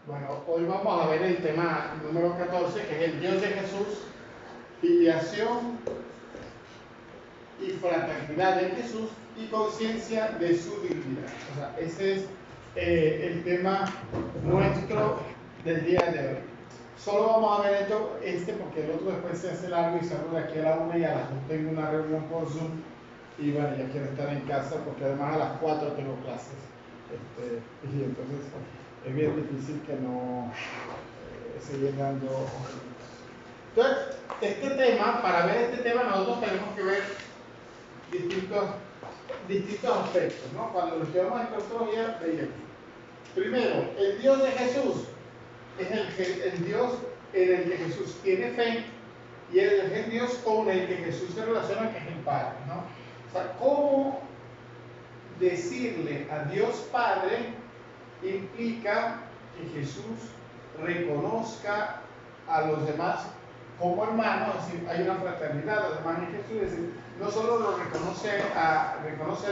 Bueno, hoy vamos a ver el tema número 14, que es el Dios de Jesús, filiación y fraternidad en Jesús y conciencia de su divinidad. O sea, ese es el tema nuestro del día de hoy. Solo vamos a ver este porque el otro después se hace largo y salgo de aquí a la 1 y a las 2 tengo una reunión por Zoom y bueno, ya quiero estar en casa porque además a las 4 tengo clases. Y entonces es bien difícil que no seguir dando. Entonces, este tema, para ver este tema nosotros tenemos que ver distintos aspectos, ¿no? Cuando lo llevamos en cristología, veíamos. Primero, el Dios de Jesús es el Dios en el que Jesús tiene fe y es el Dios con el que Jesús se relaciona, que es el Padre, ¿no? O sea, ¿cómo decirle a Dios Padre implica que Jesús reconozca a los demás como hermanos? Es decir, hay una fraternidad, además en Jesús, es decir, no solo lo reconoce a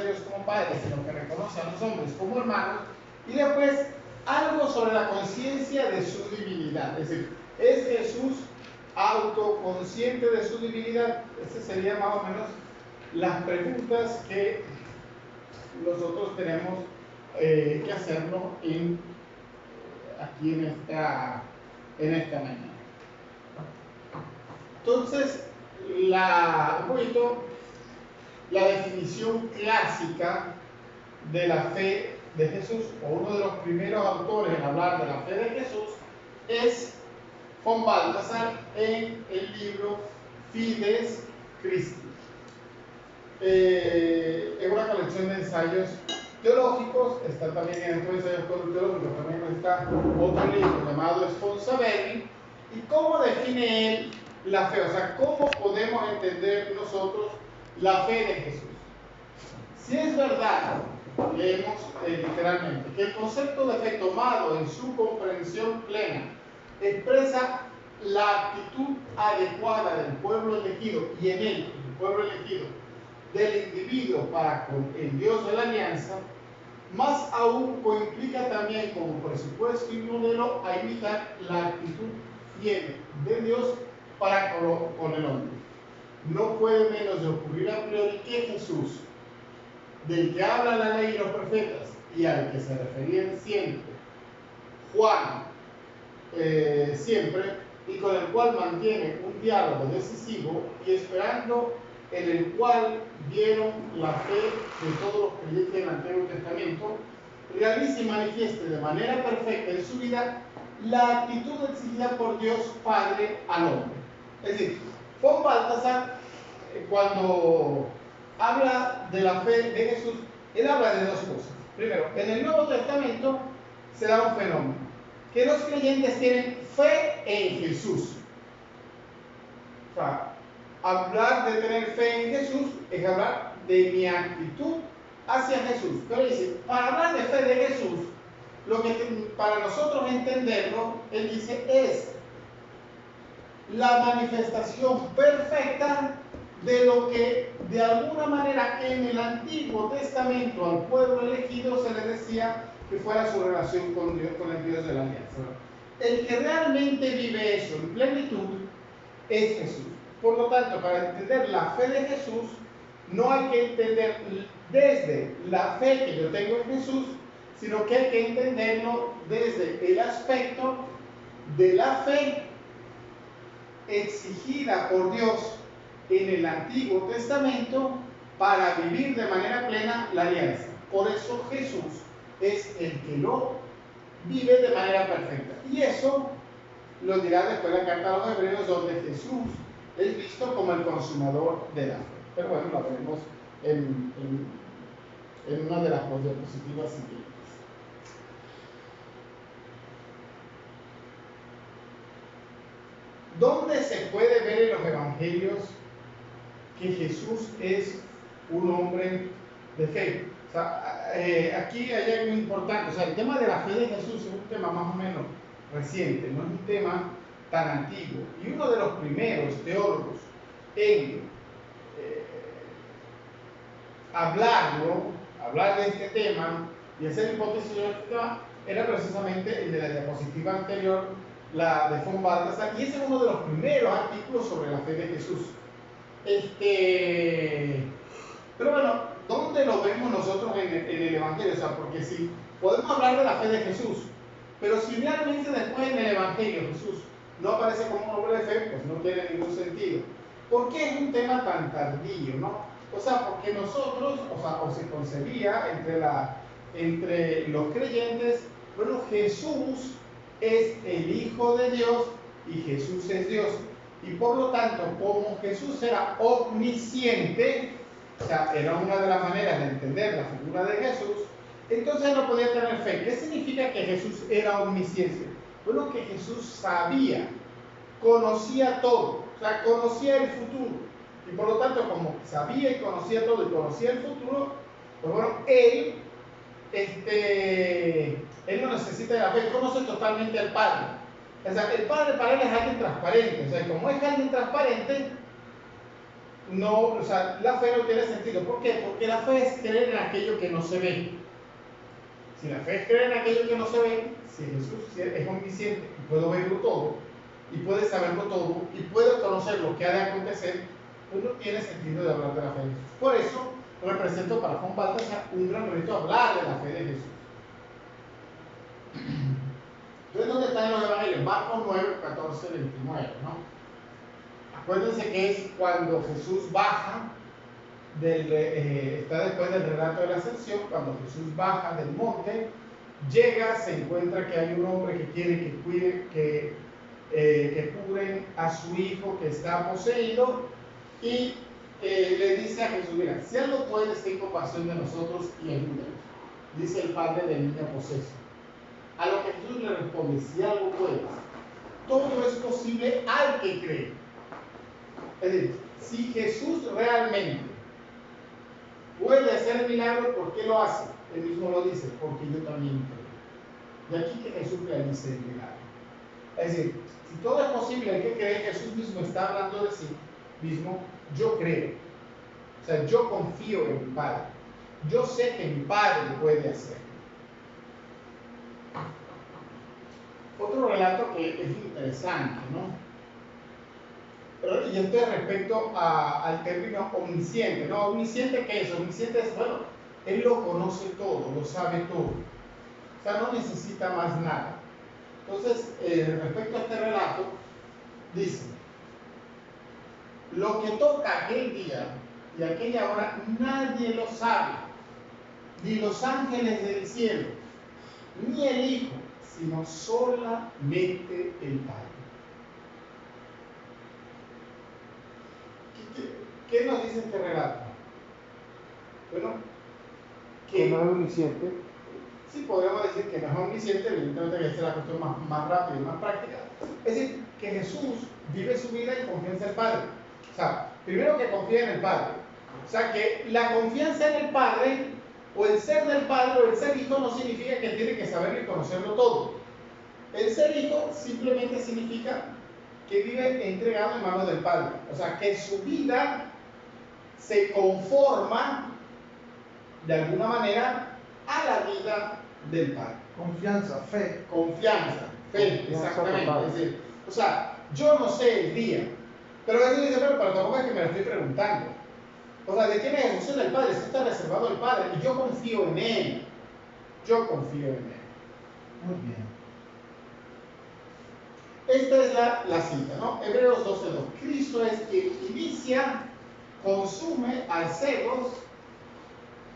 Dios como Padre, sino que reconoce a los hombres como hermanos, y después algo sobre la conciencia de su divinidad, es decir, ¿es Jesús autoconsciente de su divinidad? Esas serían más o menos las preguntas que nosotros tenemos que hacernos aquí en esta mañana. Entonces, un poquito la definición clásica de la fe de Jesús, o uno de los primeros autores en hablar de la fe de Jesús, es von Balthasar en el libro Fides Christi. Es una colección de ensayos teológicos, está también en estos ensayos teológicos, también está otro libro llamado Sponsavelli, y cómo define él la fe, o sea, cómo podemos entender nosotros la fe de Jesús. Si es verdad, leemos literalmente, que el concepto de fe tomado en su comprensión plena expresa la actitud adecuada del pueblo elegido y en él, el pueblo elegido, del individuo para con el Dios de la alianza, más aún implica también como presupuesto y modelo a imitar la actitud fiel de Dios para con el hombre. No puede menos de ocurrir a priori que Jesús, del que habla la ley y los profetas y al que se referían siempre Juan, siempre, y con el cual mantiene un diálogo decisivo y esperando en el cual vieron la fe de todos los creyentes del Antiguo Testamento, realice y manifieste de manera perfecta en su vida la actitud exigida por Dios Padre al hombre. Es decir, von Balthasar, cuando habla de la fe de Jesús, él habla de dos cosas. Primero, en el Nuevo Testamento se da un fenómeno, que los creyentes tienen fe en Jesús. O sea, hablar de tener fe en Jesús es hablar de mi actitud hacia Jesús. Pero dice, para hablar de fe de Jesús, lo que para nosotros entenderlo, él dice, es la manifestación perfecta de lo que de alguna manera en el Antiguo Testamento al pueblo elegido se le decía que fuera su relación con Dios, con el Dios de la alianza. El que realmente vive eso en plenitud es Jesús. Por lo tanto, para entender la fe de Jesús, no hay que entender desde la fe que yo tengo en Jesús, sino que hay que entenderlo desde el aspecto de la fe exigida por Dios en el Antiguo Testamento para vivir de manera plena la alianza. Por eso Jesús es el que lo vive de manera perfecta. Y eso lo dirá después la carta a los Hebreos, donde Jesús es visto como el consumador de la fe. Pero bueno, lo veremos en una de las diapositivas siguientes. ¿Dónde se puede ver en los evangelios que Jesús es un hombre de fe? O sea, aquí hay algo importante. O sea, el tema de la fe de Jesús es un tema más o menos reciente, no es un tema tan antiguo. Y uno de los primeros teólogos en hablar de este tema y hacer hipótesis sobre este tema era precisamente el de la diapositiva anterior, la de von Balthasar, y ese es uno de los primeros artículos sobre la fe de Jesús. Pero bueno, ¿dónde lo vemos nosotros en el Evangelio? O sea, porque si podemos hablar de la fe de Jesús, pero si realmente después en el Evangelio Jesús no aparece como un hombre de fe, pues no tiene ningún sentido. ¿Por qué es un tema tan tardío, no? O sea, porque nosotros, o se concebía entre los creyentes, bueno, Jesús es el Hijo de Dios y Jesús es Dios. Y por lo tanto, como Jesús era omnisciente, o sea, era una de las maneras de entender la figura de Jesús, entonces no podía tener fe. ¿Qué significa que Jesús era omnisciente? Bueno, que Jesús sabía, conocía todo, o sea, conocía el futuro. Y por lo tanto, como sabía y conocía todo y conocía el futuro, pues bueno, él no necesita de la fe, él conoce totalmente al Padre. O sea, el Padre para él es alguien transparente. O sea, como es alguien transparente, no, o sea, la fe no tiene sentido. ¿Por qué? Porque la fe es creer en aquello que no se ve. Si la fe es creer en aquello que no se ve, si Jesús es omnisciente y puede verlo todo, y puede saberlo todo, y puede conocer lo que ha de acontecer, pues no tiene sentido de hablar de la fe de Jesús. Por eso represento para von Balthasar un gran reto hablar de la fe de Jesús. Entonces, ¿dónde están los evangelios? Marcos 9, 14, 29, ¿no? Acuérdense que es cuando Jesús baja, está después del relato de la ascensión, cuando Jesús baja del monte, llega, se encuentra que hay un hombre que quiere que cuide, que curen a su hijo que está poseído, y le dice a Jesús, mira, si algo puedes, ten compasión de nosotros y ayúdanos, dice el padre del niño poseso. A lo que Jesús le responde, si algo puedes, todo es posible al que cree. Es decir, si Jesús realmente puede hacer milagros, ¿por qué lo hace? Él mismo lo dice, porque yo también creo. Y aquí que Jesús realice el milagro. Es decir, si todo es posible, hay que creer, Jesús mismo está hablando de sí mismo, yo creo. O sea, yo confío en mi Padre. Yo sé que mi Padre puede hacer. Otro relato que es interesante, ¿no? Y esto es respecto al término omnisciente, ¿no? ¿Omnisciente qué es? Omnisciente es, bueno, él lo conoce todo, lo sabe todo. O sea, no necesita más nada. Entonces, respecto a este relato, dice, lo que toca aquel día y aquella hora, nadie lo sabe, ni los ángeles del cielo, ni el Hijo, sino solamente el Padre. ¿Qué nos dice este relato? Bueno, que no es omnisciente. Sí, podríamos decir que no es omnisciente, evidentemente que esta es la cuestión más rápida y más práctica. Es decir, que Jesús vive su vida en confianza en el Padre. O sea, primero que confía en el Padre. O sea, que la confianza en el Padre, o el ser del Padre, o el ser hijo, no significa que tiene que saberlo y conocerlo todo. El ser hijo simplemente significa que vive entregado en manos del Padre. O sea, que su vida se conforma de alguna manera a la vida del Padre. Confianza, fe. Confianza, fe, exactamente. Es decir, o sea, yo no sé el día, pero a veces dice, pero tampoco es que me lo estoy preguntando. O sea, ¿de quién es Jesús del Padre? Esto está reservado al Padre y yo confío en Él. Yo confío en Él. Muy bien. Esta es la cita, ¿no? Hebreos 12:2. Cristo es quien inicia, consume al cegos,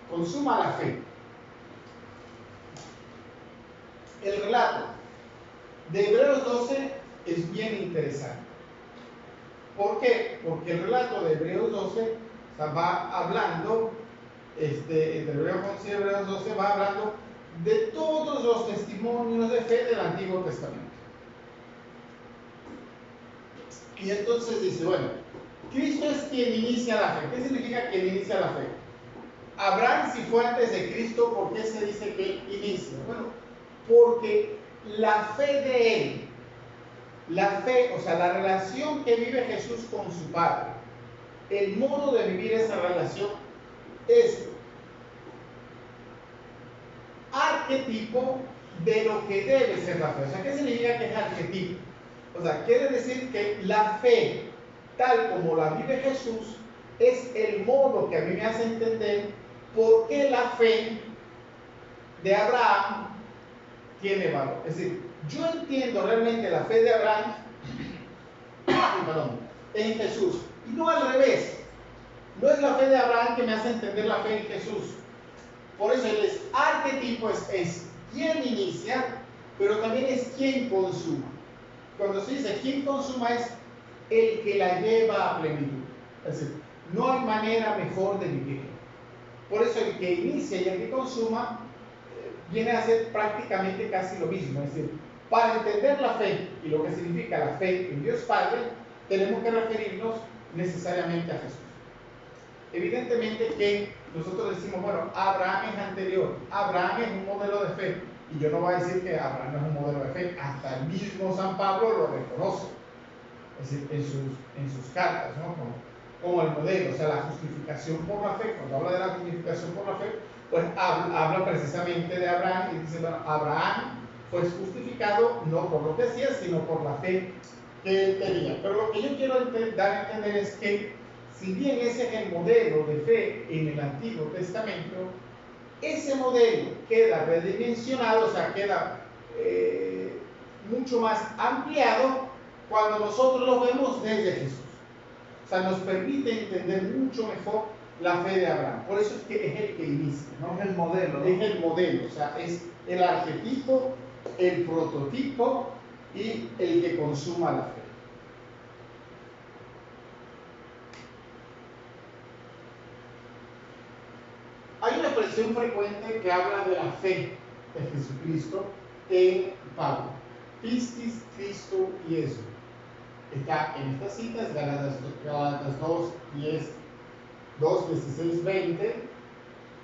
consuma la fe. El relato de Hebreos 12 es bien interesante. ¿Por qué? Porque el relato de Hebreos 12, o sea, va hablando, entre Hebreos 11 y Hebreos 12, va hablando de todos los testimonios de fe del Antiguo Testamento. Y entonces dice, bueno, Cristo es quien inicia la fe. ¿Qué significa quien inicia la fe? Abraham, si fue antes de Cristo, ¿por qué se dice que inicia? Bueno, porque la fe de él, la fe, o sea, la relación que vive Jesús con su Padre, el modo de vivir esa relación es arquetipo de lo que debe ser la fe. O sea, ¿qué significa que es arquetipo? O sea, quiere decir que la fe, tal como la vive Jesús, es el modo que a mí me hace entender por qué la fe de Abraham tiene valor. Es decir, yo entiendo realmente la fe de Abraham perdón, en Jesús, y no al revés. No es la fe de Abraham que me hace entender la fe en Jesús. Por eso el arquetipo es quien inicia, pero también es quien consuma. Cuando se dice quien consuma es el que la lleva a plenitud. Es decir, no hay manera mejor de vivirlo. Por eso el que inicia y el que consuma viene a ser prácticamente casi lo mismo. Es decir, para entender la fe y lo que significa la fe en Dios Padre, tenemos que referirnos necesariamente a Jesús. Evidentemente que nosotros decimos, bueno, Abraham es anterior, Abraham es un modelo de fe, y yo no voy a decir que Abraham no es un modelo de fe, hasta el mismo San Pablo lo reconoce, es decir, en sus cartas, ¿no? Como el modelo, o sea, la justificación por la fe. Cuando habla de la justificación por la fe, pues habla precisamente de Abraham y dice, bueno, Abraham fue justificado no por lo que hacía, sino por la fe que él tenía. Pero lo que yo quiero dar a entender es que si bien ese es el modelo de fe en el Antiguo Testamento, ese modelo queda redimensionado, o sea, queda mucho más ampliado cuando nosotros lo vemos desde Jesús. O sea, nos permite entender mucho mejor la fe de Abraham. Por eso es que es el que inicia, ¿no? Es el modelo, ¿no? Es el modelo, o sea, es el arquetipo, el prototipo y el que consuma la fe. Hay una expresión frecuente que habla de la fe de Jesucristo en Pablo. Pistis Christo Iesu. Está en estas citas, Gálatas 2, 10, 2, 16, 20,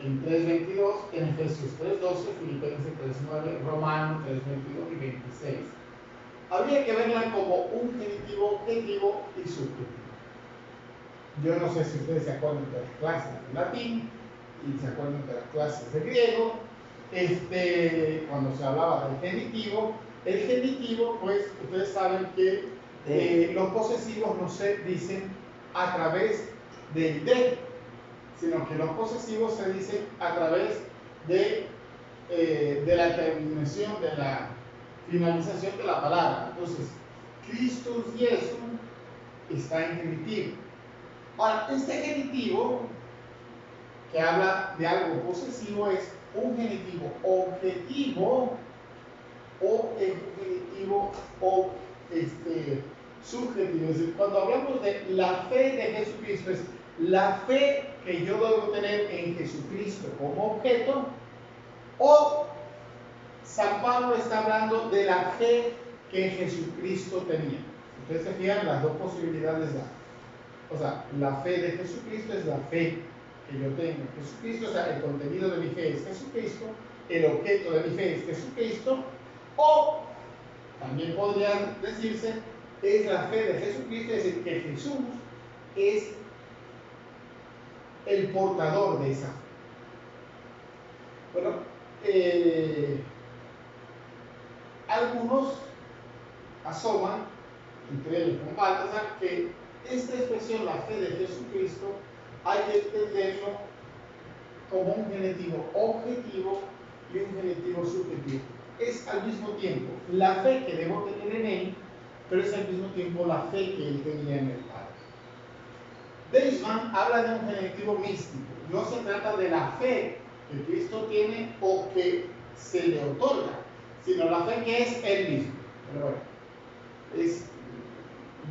en 3, 22, en Efesios 3, 12, Filipenses 3, 9, Romanos 3, 22 y 26. Habría que verla como un genitivo objetivo y subjetivo. Yo no sé si ustedes se acuerdan de las clases de latín y se acuerdan de las clases de griego, cuando se hablaba del genitivo. El genitivo, pues, ustedes saben que los posesivos no se dicen a través del de, sino que los posesivos se dicen a través de la terminación, de la finalización de la palabra. Entonces, Christus Jesu está en genitivo. Ahora, este genitivo que habla de algo posesivo es un genitivo objetivo o el genitivo o subjetivo. Es decir, cuando hablamos de la fe de Jesucristo, es la fe que yo debo tener en Jesucristo como objeto, o San Pablo está hablando de la fe que Jesucristo tenía. Ustedes se fijan, las dos posibilidades dan. O sea, la fe de Jesucristo es la fe que yo tengo en Jesucristo, o sea, el contenido de mi fe es Jesucristo, el objeto de mi fe es Jesucristo, o también podría decirse, es la fe de Jesucristo, es decir, que Jesús es el portador de esa fe. Bueno, algunos asoman, entre ellos con Baltasar, que esta expresión, la fe de Jesucristo, hay que entenderlo como un genitivo objetivo y un genitivo subjetivo. Es al mismo tiempo la fe que debo tener en Él, pero es al mismo tiempo la fe que Él tenía en el Padre. Deisman habla de un genitivo místico. No se trata de la fe que Cristo tiene o que se le otorga, sino la fe que es Él mismo. Pero bueno,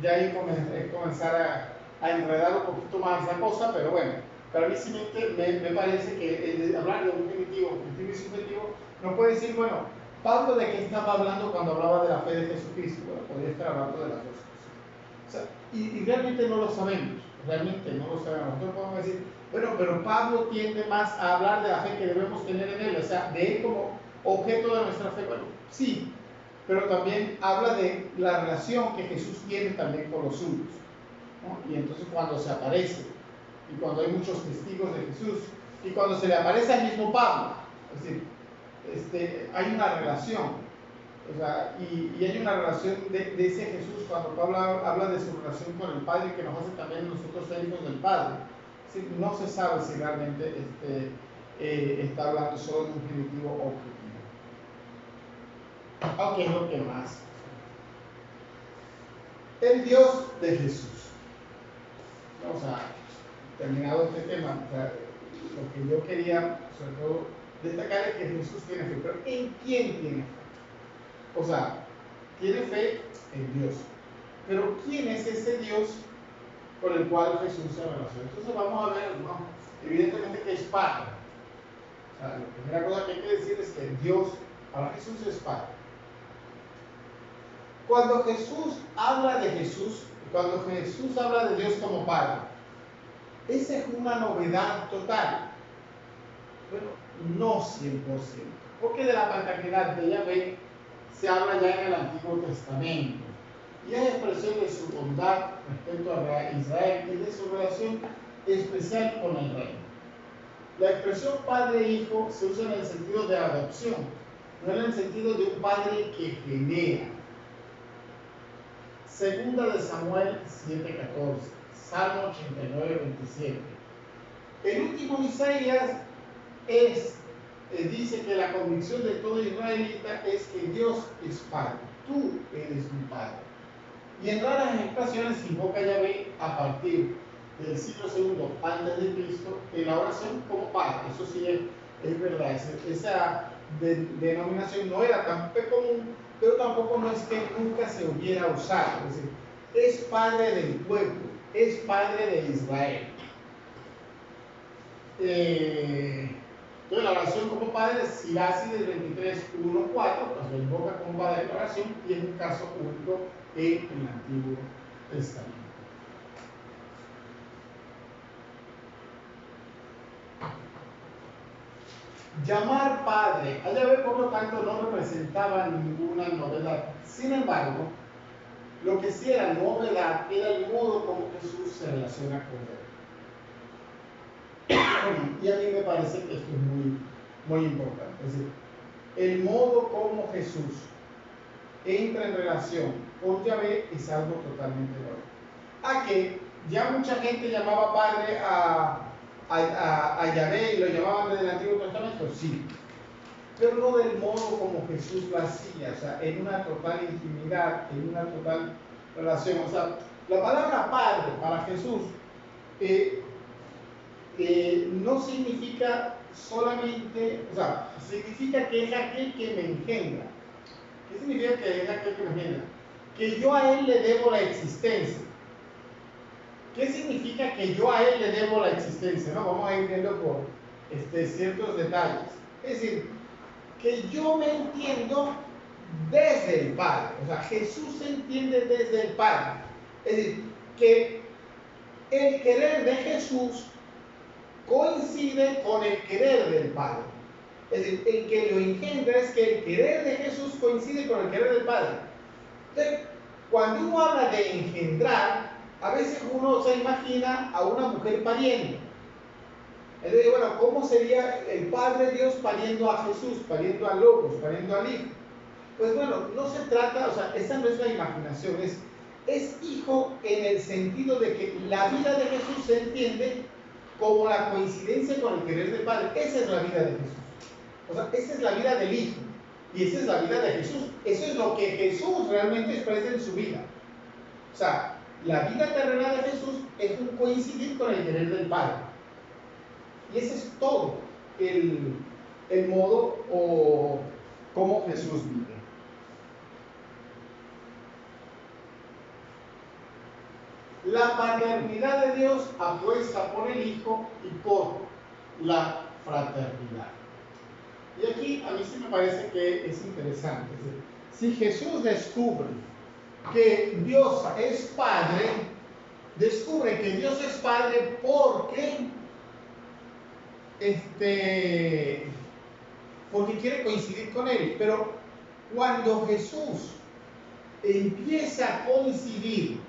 ya ahí es comenzar a enredar un poquito más la cosa, pero bueno, para mí sí me parece que hablar de un genitivo objetivo y subjetivo no puede decir, bueno, Pablo de qué estaba hablando cuando hablaba de la fe de Jesucristo. Bueno, podría estar hablando de las dos cosas. O sea, y realmente no lo sabemos, realmente no lo sabemos. Nosotros podemos decir, bueno, pero Pablo tiende más a hablar de la fe que debemos tener en él, o sea, de él como objeto de nuestra fe. Bueno, sí, pero también habla de la relación que Jesús tiene también con los suyos, ¿no? Y entonces cuando se aparece, y cuando hay muchos testigos de Jesús, y cuando se le aparece al mismo Pablo, es decir, hay una relación. O sea, y hay una relación de ese Jesús cuando Pablo habla de su relación con el Padre, que nos hace también nosotros ser hijos del Padre. Sí, no se sabe si realmente está hablando solo de un genitivo objetivo. Aunque es lo que más. El Dios de Jesús. O sea, terminado este tema, o sea, lo que yo quería, sobre todo, destacar es que Jesús tiene fe. Pero ¿en quién tiene fe? O sea, tiene fe en Dios. Pero ¿quién es ese Dios con el cual Jesús se relaciona? Entonces vamos a ver, ¿no? Evidentemente que es Padre. O sea, la primera cosa que hay que decir es que Dios, para Jesús es Padre. Cuando Jesús habla de Jesús, cuando Jesús habla de Dios como Padre, esa es una novedad total. Bueno, no 100%. Porque de la paternidad de Yahvé se habla ya en el Antiguo Testamento. Y es expresión de su bondad respecto a Israel y de su relación especial con el reino. La expresión padre e hijo se usa en el sentido de adopción, no en el sentido de un padre que genera. Segunda de Samuel 7:14, Salmo 89:27. El último Isaías dice que la convicción de todo israelita es que Dios es Padre, tú eres mi Padre. Y en raras ocasiones invoca a Yahvé a partir del siglo II antes de Cristo en la oración como Padre. Eso sí es verdad, esa denominación no era tan común, pero tampoco no es que nunca se hubiera usado. Es decir, es Padre del pueblo, es Padre de Israel. Entonces la oración como Padre, Siracide del 23:1-4, pues lo invoca como Padre de la oración y es un caso único en el Antiguo Testamento. Llamar Padre a Yahvé, por lo tanto, no representaba ninguna novedad. Sin embargo, lo que sí era novedad era el modo como Jesús se relaciona con Él. Y a mí me parece que esto es muy, muy importante. Es decir, el modo como Jesús entra en relación con Yahvé es algo totalmente nuevo. A que ya mucha gente llamaba Padre a Yahvé y lo llamaban desde el Antiguo Testamento, sí, pero no del modo como Jesús lo hacía, o sea, en una total intimidad, en una total relación. O sea, la palabra Padre para Jesús no significa solamente, o sea, significa que es aquel que me engendra. ¿Qué significa que es aquel que me engendra? Que yo a él le debo la existencia. ¿Qué significa que yo a él le debo la existencia? ¿No? Vamos a ir viendo por ciertos detalles. Es decir, que yo me entiendo desde el Padre. O sea, Jesús se entiende desde el Padre. Es decir, que el querer de Jesús coincide con el querer del Padre. Es decir, el que lo engendra es que el querer de Jesús coincide con el querer del Padre. Entonces, cuando uno habla de engendrar, a veces uno se imagina a una mujer pariendo. Entonces, bueno, ¿cómo sería el Padre Dios pariendo a Jesús, pariendo a Logos, pariendo al Hijo? Pues bueno, no se trata, o sea, esa no es la imaginación, es hijo en el sentido de que la vida de Jesús se entiende como la coincidencia con el querer del Padre. Esa es la vida de Jesús. O sea, esa es la vida del Hijo. Y esa es la vida de Jesús. Eso es lo que Jesús realmente expresa en su vida. O sea, la vida terrena de Jesús es un coincidir con el querer del Padre. Y ese es todo el modo o cómo Jesús vive. La paternidad de Dios apuesta por el Hijo y por la fraternidad. Y aquí a mí sí me parece que es interesante. Si Jesús descubre que Dios es Padre, descubre que Dios es Padre porque quiere coincidir con Él. Pero cuando Jesús empieza a coincidir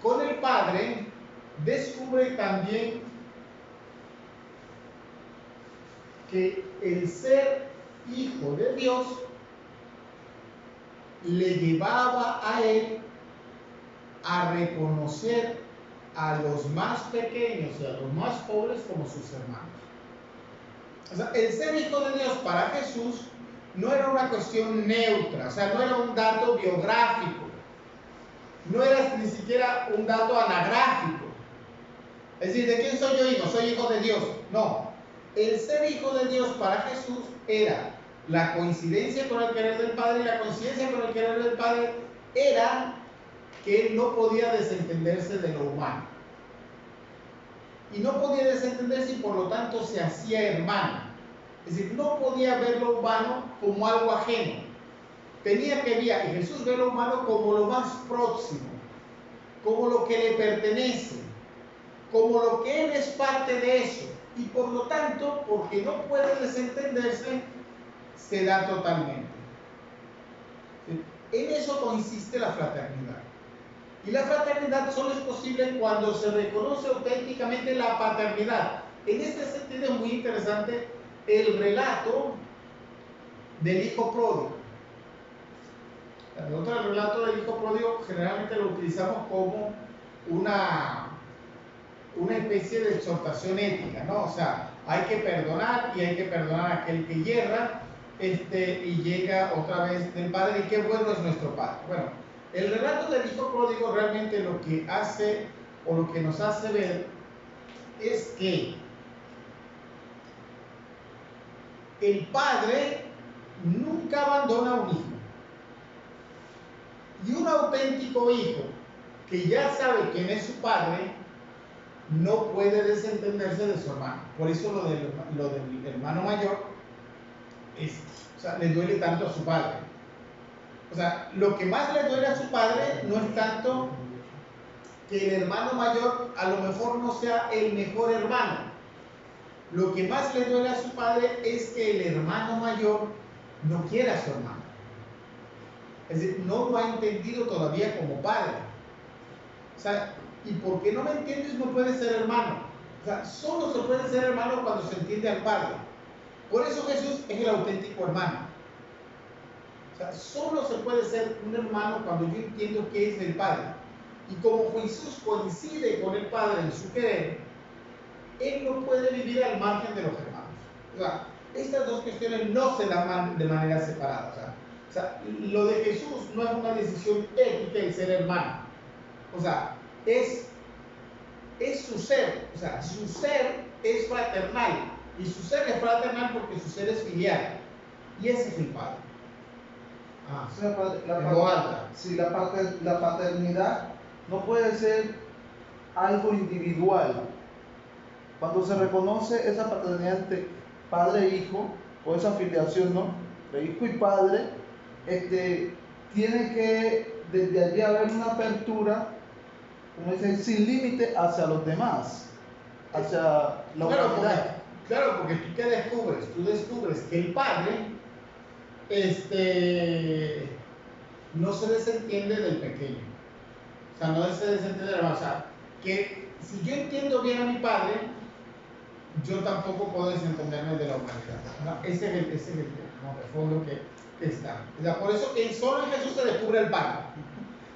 con el Padre, descubre también que el ser Hijo de Dios, le llevaba a él a reconocer a los más pequeños y a los más pobres como sus hermanos. O sea, el ser hijo de Dios para Jesús no era una cuestión neutra, o sea, no era un dato biográfico, no era ni siquiera un dato anagráfico. Es decir, ¿de quién soy yo hijo? Soy hijo de Dios. No, el ser hijo de Dios para Jesús era la coincidencia con el querer del Padre, y la coincidencia con el querer del Padre era que él no podía desentenderse de lo humano. Y no podía desentenderse y por lo tanto se hacía hermano. Es decir, no podía ver lo humano como algo ajeno. Tenía que ver, y Jesús ve lo humano como lo más próximo, como lo que le pertenece, como lo que él es parte de eso. Y por lo tanto, porque no puede desentenderse, se da totalmente. ¿Sí? En eso consiste la fraternidad. Y la fraternidad solo es posible cuando se reconoce auténticamente la paternidad. En este sentido es muy interesante el relato del hijo pródigo. Nosotros el relato del hijo pródigo generalmente lo utilizamos como una especie de exhortación ética, ¿no? O sea, hay que perdonar y hay que perdonar a aquel que yerra, y llega otra vez del Padre, y qué bueno es nuestro Padre. Bueno, el relato del hijo pródigo realmente lo que hace, o lo que nos hace ver, es que el padre nunca abandona a un hijo. Y un auténtico hijo que ya sabe quién es su padre, no puede desentenderse de su hermano. Por eso lo del hermano mayor o sea, le duele tanto a su padre. O sea, lo que más le duele a su padre no es tanto que el hermano mayor a lo mejor no sea el mejor hermano. Lo que más le duele a su padre es que el hermano mayor no quiera a su hermano. Es decir, no lo ha entendido todavía como padre. O sea, y porque no me entiendes, no puedes ser hermano. O sea, solo se puede ser hermano cuando se entiende al Padre. Por eso Jesús es el auténtico hermano. O sea, solo se puede ser un hermano cuando yo entiendo qué es el Padre. Y como Jesús coincide con el Padre en su querer, él no puede vivir al margen de los hermanos. O sea, estas dos cuestiones no se dan de manera separada. O sea, lo de Jesús no es una decisión ética el ser hermano. O sea, es su ser. O sea, su ser es fraternal. Y su ser es fraternal porque su ser es filial. Y ese es el Padre. O sea, sí, la paternidad no puede ser algo individual. Cuando se reconoce esa paternidad entre padre e hijo, o esa filiación, ¿no?, de hijo y padre, tiene que desde allí haber una apertura, como dice, sin límite hacia los demás, hacia la humanidad. Claro, porque tú ¿qué descubres? Tú descubres que el padre no se desentiende del pequeño. O sea, no se desentiende del hermano. O sea, que si yo entiendo bien a mi padre, yo tampoco puedo desentenderme de la humanidad, ¿no? Ese es el tema, ¿no?, de fondo que está. O sea, por eso solo en Jesús se descubre el Padre.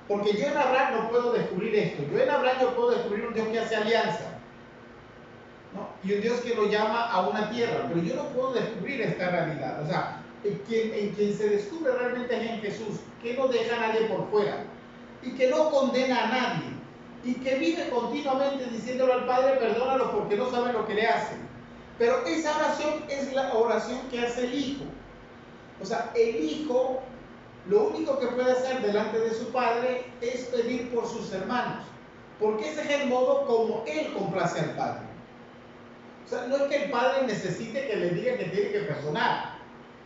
Porque yo en Abraham no puedo descubrir esto. Yo en Abraham yo puedo descubrir un Dios que hace alianza, ¿no?, y un Dios que lo llama a una tierra, pero yo no puedo descubrir esta realidad. O sea, en quien se descubre realmente es en Jesús, que no deja a nadie por fuera y que no condena a nadie y que vive continuamente diciéndole al Padre, perdónalo porque no saben lo que le hacen. Pero esa oración es la oración que hace el Hijo. O sea, el Hijo lo único que puede hacer delante de su Padre es pedir por sus hermanos, porque ese es el modo como Él complace al Padre. O sea, no es que el Padre necesite que le diga que tiene que perdonar.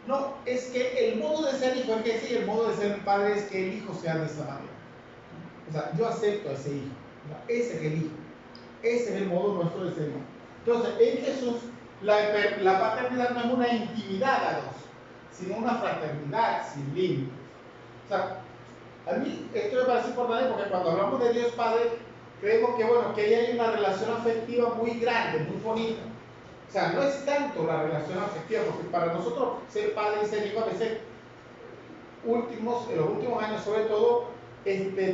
No, es que el modo de ser hijo es que sí, el modo de ser padre es que el hijo sea de esa manera. O sea, yo acepto a ese hijo. Ese es el hijo. Ese es el modo nuestro de ser hijo. Entonces, en Jesús, la paternidad no es una intimidad a dos, sino una fraternidad sin límites. O sea, a mí esto me parece importante porque cuando hablamos de Dios Padre, creemos que, bueno, que ahí hay una relación afectiva muy grande, muy bonita. O sea, no es tanto la relación afectiva, porque para nosotros ser padre y ser hijo a veces, en los últimos años sobre todo,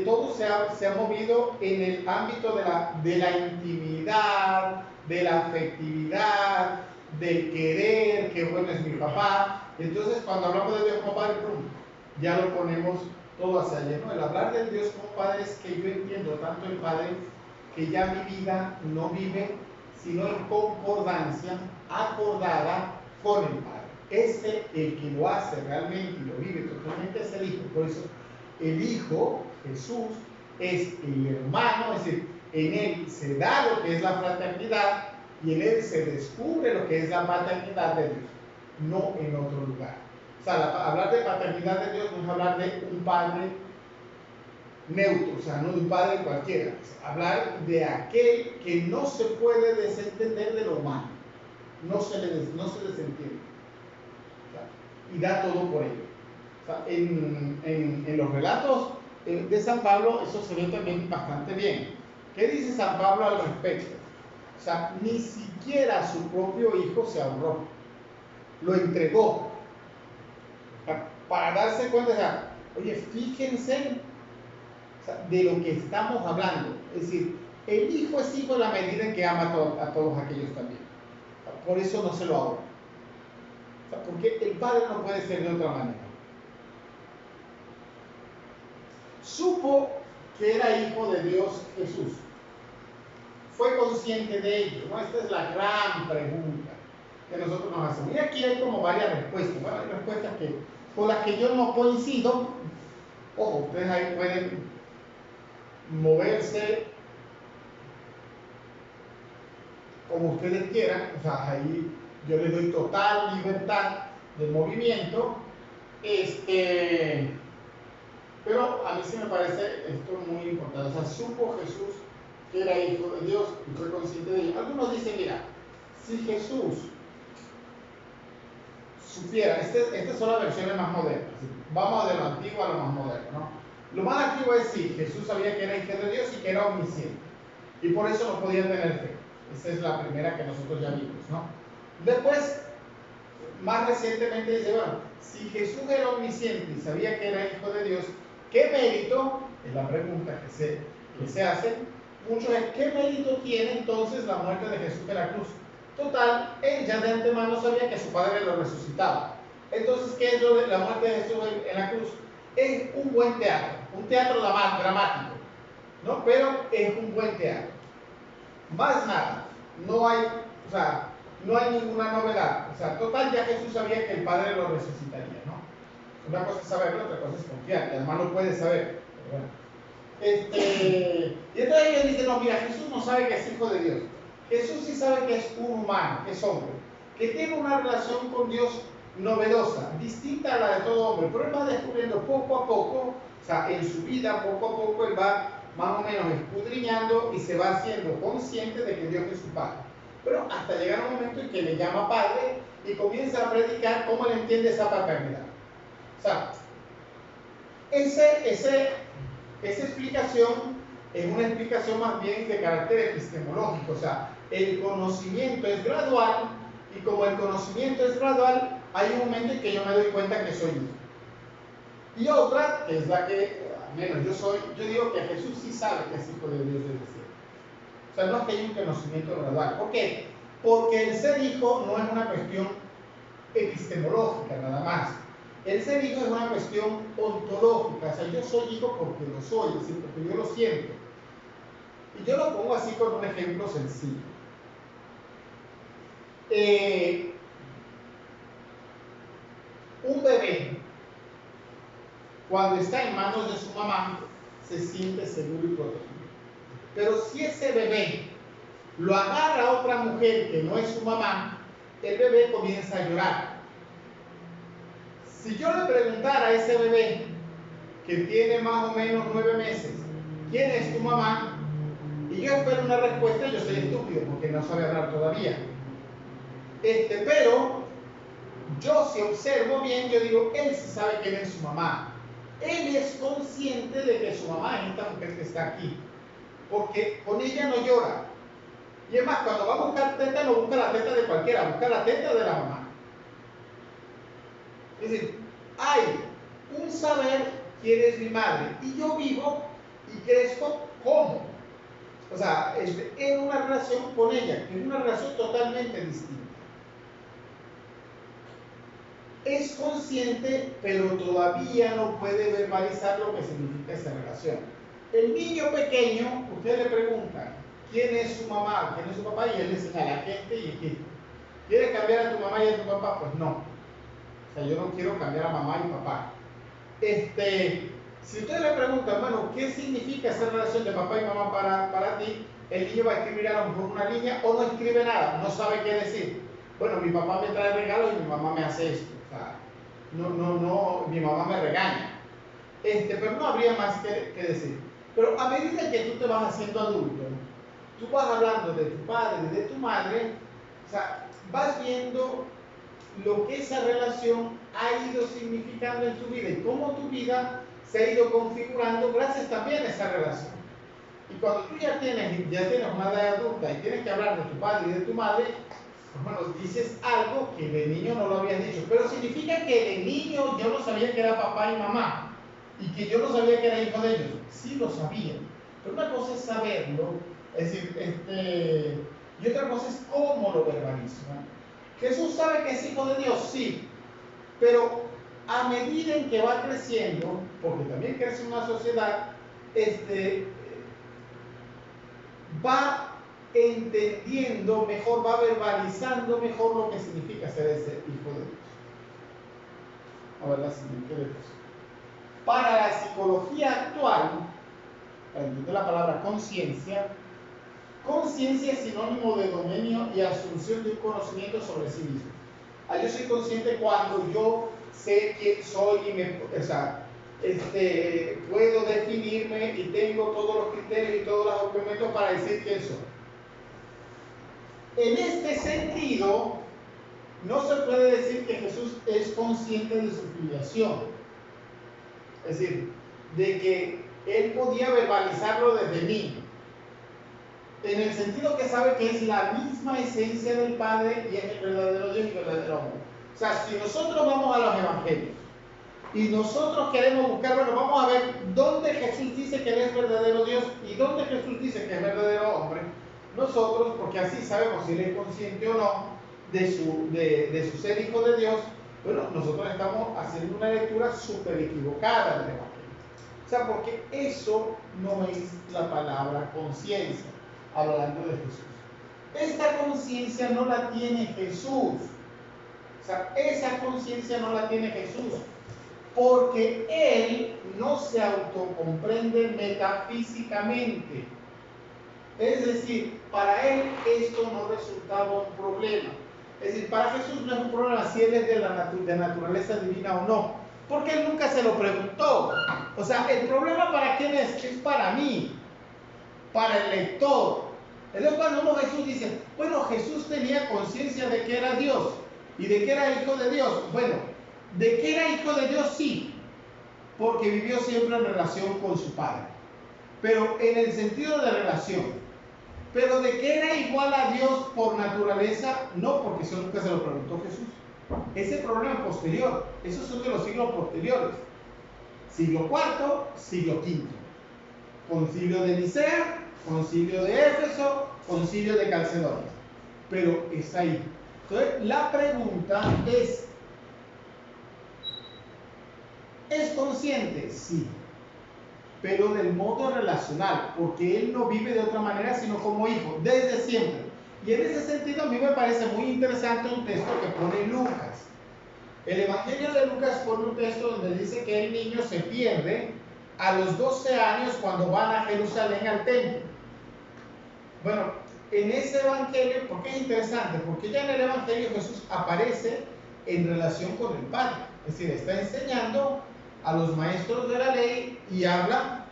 todo se ha movido en el ámbito de la intimidad, de la afectividad, del querer, que bueno es mi papá. Entonces, cuando hablamos de Dios como Padre, ya lo ponemos todo hacia allá, ¿no? El hablar de Dios como Padre es que yo entiendo tanto el Padre que ya mi vida no vive sino en concordancia, acordada con el Padre. El que lo hace realmente y lo vive totalmente es el Hijo. Por eso el Hijo, Jesús, es el hermano, es decir, en él se da lo que es la fraternidad y en él se descubre lo que es la paternidad de Dios, no en otro lugar. O sea, hablar de paternidad de Dios no es hablar de un Padre neutro, o sea, no de un padre cualquiera, es hablar de aquel que no se puede desentender de lo humano, no se desentiende, o sea, y da todo por ello. O sea, en los relatos de San Pablo eso se ve también bastante bien. ¿Qué dice San Pablo al respecto? O sea, ni siquiera a su propio hijo se ahorró, lo entregó, o sea, para darse cuenta, o sea, oye, fíjense de lo que estamos hablando. Es decir, el hijo es hijo en la medida en que ama a todos aquellos también. Por eso no se lo ahorra. O sea, porque el padre no puede ser de otra manera. Supo que era hijo de Dios Jesús. Fue consciente de ello, ¿no? Esta es la gran pregunta que nosotros nos hacemos. Y aquí hay como varias respuestas. Bueno, hay respuestas con las que yo no coincido. Ojo, ustedes ahí pueden moverse como ustedes quieran, o sea, ahí yo les doy total libertad de movimiento, pero a mí sí me parece esto muy importante. O sea, supo Jesús que era hijo de Dios y fue consciente de ello. Algunos dicen, mira, si Jesús supiera, estas son las versiones más modernas, vamos de lo antiguo a lo más moderno, ¿no? Lo más antiguo es sí, Jesús sabía que era hijo de Dios y que era omnisciente, y por eso no podía tener fe. Esa es la primera que nosotros ya vimos, ¿no? Después, más recientemente dice, bueno, si Jesús era omnisciente y sabía que era hijo de Dios, ¿qué mérito? Es la pregunta que se hace. Muchos es, ¿qué mérito tiene entonces la muerte de Jesús en la cruz? Total, él ya de antemano sabía que su padre lo resucitaba. Entonces, ¿qué es lo de la muerte de Jesús en la cruz? Es un buen teatro, un teatro dramático, ¿no? Pero es un buen teatro. Más nada, no hay, o sea, no hay ninguna novedad. O sea, total, ya Jesús sabía que el Padre lo resucitaría, ¿no? Una cosa es saberlo, otra cosa es confiar, y además lo puede saber. Pero bueno. Y entonces ellos dicen, no, mira, Jesús no sabe que es hijo de Dios. Jesús sí sabe que es un humano, que es hombre, que tiene una relación con Dios novedosa, distinta a la de todo hombre, pero él va descubriendo poco a poco, o sea, en su vida, poco a poco, él va más o menos escudriñando y se va haciendo consciente de que Dios es su Padre. Pero hasta llegar a un momento en que le llama Padre y comienza a predicar cómo él entiende esa paternidad. O sea, esa explicación es una explicación más bien de carácter epistemológico. O sea, el conocimiento es gradual y como el conocimiento es gradual, hay un momento en que yo me doy cuenta que soy hijo. Y otra, que es la que menos yo digo que Jesús sí sabe que es hijo de Dios desde siempre. O sea, no es que haya un conocimiento gradual. ¿Por qué? Porque el ser hijo no es una cuestión epistemológica nada más. El ser hijo es una cuestión ontológica. O sea, yo soy hijo porque lo soy, es decir, porque yo lo siento. Y yo lo pongo así con un ejemplo sencillo. Un bebé, cuando está en manos de su mamá, se siente seguro y protegido. Pero si ese bebé lo agarra a otra mujer que no es su mamá, el bebé comienza a llorar. Si yo le preguntara a ese bebé, que tiene más o menos 9 meses, ¿quién es tu mamá? Y yo espero una respuesta, yo soy estúpido porque no sabe hablar todavía. Pero yo, si observo bien, yo digo, él sí sabe quién es su mamá. Él es consciente de que su mamá es esta mujer que está aquí, porque con ella no llora. Y es más, cuando va a buscar teta, no busca la teta de cualquiera, busca la teta de la mamá. Es decir, hay un saber quién es mi madre y yo vivo y crezco como. O sea, en una relación con ella, en una relación totalmente distinta. Es consciente, pero todavía no puede verbalizar lo que significa esa relación. El niño pequeño, usted le pregunta, ¿quién es su mamá? ¿Quién es su papá? Y él le señala a gente y Egipto. ¿Quieres cambiar a tu mamá y a tu papá? Pues no. O sea, yo no quiero cambiar a mamá y papá. Si usted le pregunta, bueno, ¿qué significa esa relación de papá y mamá para ti? El niño va a escribir a lo mejor una línea o no escribe nada, no sabe qué decir. Bueno, mi papá me trae regalos y mi mamá me hace esto. O sea, no, mi mamá me regaña. Pero no habría más que decir. Pero a medida que tú te vas haciendo adulto, tú vas hablando de tu padre y de tu madre, o sea, vas viendo lo que esa relación ha ido significando en tu vida y cómo tu vida se ha ido configurando gracias también a esa relación. Y cuando tú ya tienes una edad adulta y tienes que hablar de tu padre y de tu madre, pues bueno, dices algo que de niño no lo habías dicho, pero significa que de niño yo no sabía que era papá y mamá y que yo no sabía que era hijo de ellos. Sí lo sabía, pero una cosa es saberlo, es decir, y otra cosa es cómo lo verbalizo, ¿no? Jesús sabe que es hijo de Dios, sí, pero a medida en que va creciendo, porque también crece en una sociedad, va entendiendo mejor, va verbalizando mejor lo que significa ser ese hijo de Dios. A ver la siguiente vez. Para la psicología actual, para entender la palabra conciencia, conciencia es sinónimo de dominio y asunción de un conocimiento sobre sí mismo. Yo soy consciente cuando yo sé quién soy y puedo definirme y tengo todos los criterios y todos los argumentos para decir quién soy. En este sentido, no se puede decir que Jesús es consciente de su filiación. Es decir, de que él podía verbalizarlo desde niño. En el sentido que sabe que es la misma esencia del Padre y es el verdadero Dios y el verdadero hombre. O sea, si nosotros vamos a los evangelios y nosotros queremos buscar, bueno, vamos a ver dónde Jesús dice que Él es verdadero Dios y dónde Jesús dice que es verdadero hombre. Nosotros, porque así sabemos si Él es consciente o no de su ser hijo de Dios, bueno, nosotros estamos haciendo una lectura súper equivocada del evangelio. O sea, porque eso no es la palabra conciencia, hablando de Jesús. Esta conciencia no la tiene Jesús. O sea, esa conciencia no la tiene Jesús, porque Él no se autocomprende metafísicamente. Es decir, para Él esto no resultaba un problema. Es decir, para Jesús no es un problema si Él es de naturaleza divina o no, porque Él nunca se lo preguntó. O sea, el problema ¿para quién es? Es para mí, para el lector. Entonces cuando uno Jesús dice, bueno, Jesús tenía conciencia de que era Dios y de que era hijo de Dios. Bueno, de que era hijo de Dios sí, porque vivió siempre en relación con su Padre, pero en el sentido de relación. Pero de que era igual a Dios por naturaleza, no, porque eso nunca se lo preguntó Jesús. Ese problema es posterior, esos son de los siglos posteriores. Siglo IV, siglo V. Concilio de Nicea, concilio de Éfeso, concilio de Calcedonia. Pero está ahí. Entonces, la pregunta ¿es consciente? Sí. Pero del modo relacional, porque él no vive de otra manera sino como hijo, desde siempre. Y en ese sentido a mí me parece muy interesante un texto que pone Lucas. El Evangelio de Lucas pone un texto donde dice que el niño se pierde a los 12 años cuando van a Jerusalén al templo. Bueno, en ese Evangelio, ¿por qué es interesante? Porque ya en el Evangelio Jesús aparece en relación con el Padre. Es decir, está enseñando a los maestros de la ley y habla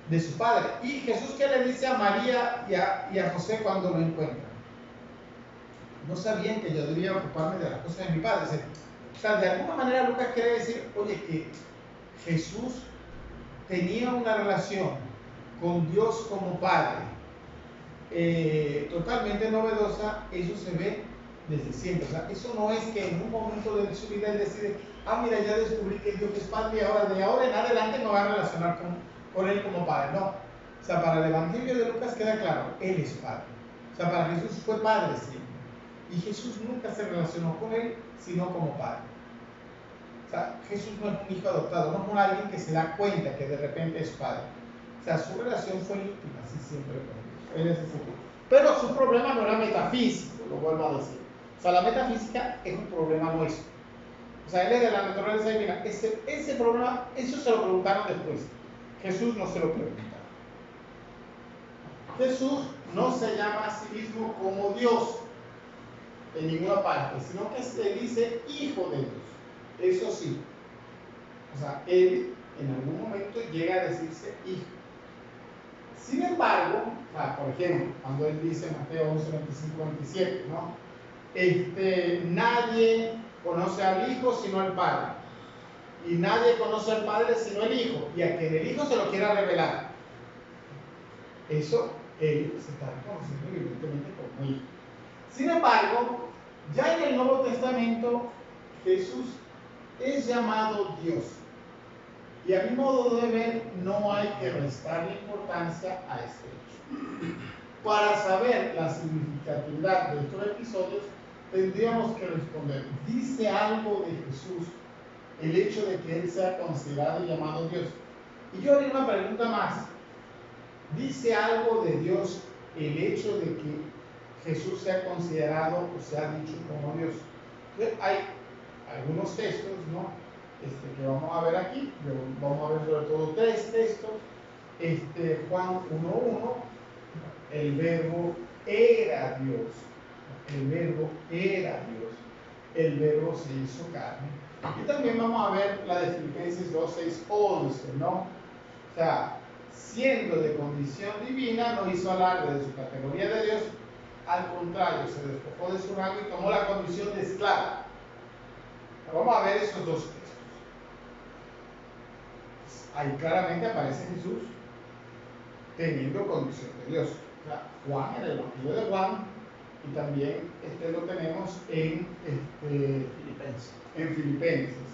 de su Padre. ¿Y Jesús qué le dice a María y a José cuando lo encuentran? No sabían que yo debía ocuparme de las cosas de mi Padre. O sea, de alguna manera Lucas quiere decir, oye, que Jesús tenía una relación con Dios como Padre totalmente novedosa, eso se ve desde siempre. O sea, eso no es que en un momento de su vida él decide, mira, ya descubrí que Dios es Padre y ahora de ahora en adelante me voy a relacionar con Él como Padre. No. O sea, para el Evangelio de Lucas queda claro, Él es Padre. O sea, para Jesús fue Padre siempre. Y Jesús nunca se relacionó con Él, sino como Padre. O sea, Jesús no es un hijo adoptado, no es un alguien que se da cuenta que de repente es Padre. O sea, su relación fue íntima, así siempre con Dios. En ese sentido. Pero su problema no era metafísico, lo vuelvo a decir. O sea, la metafísica es un problema nuestro. O sea, él es de la naturaleza divina. Ese problema, eso se lo preguntaron después. Jesús no se lo pregunta. Jesús no se llama a sí mismo como Dios en ninguna parte, sino que se dice hijo de Dios. Eso sí. O sea, él en algún momento llega a decirse hijo. Sin embargo, por ejemplo, cuando él dice en Mateo 11, 25, 27, ¿no? Nadie conoce al Hijo sino al Padre. Y nadie conoce al Padre sino el Hijo. Y a quien el Hijo se lo quiera revelar. Eso él se está reconociendo evidentemente como hijo. Sin embargo, ya en el Nuevo Testamento, Jesús es llamado Dios. Y a mi modo de ver, no hay que restarle importancia a este hecho. Para saber la significatividad de estos episodios, tendríamos que responder, ¿dice algo de Jesús el hecho de que Él sea considerado y llamado Dios? Y yo haría una pregunta más. ¿Dice algo de Dios el hecho de que Jesús sea considerado o sea dicho como Dios? Entonces, hay algunos textos, ¿no? Que vamos a ver aquí, vamos a ver sobre todo 3 textos. Juan 1:1, el verbo era Dios, el verbo era Dios, el verbo se hizo carne. Y también vamos a ver la de Filipenses 2:6-11, ¿no? O sea, siendo de condición divina, no hizo alarde de su categoría de Dios, al contrario, se despojó de su rango y tomó la condición de esclavo. Vamos a ver esos 2 textos. Ahí claramente aparece Jesús teniendo condición de Dios. O sea, Juan, en el Evangelio de Juan, y también lo tenemos en Filipenses.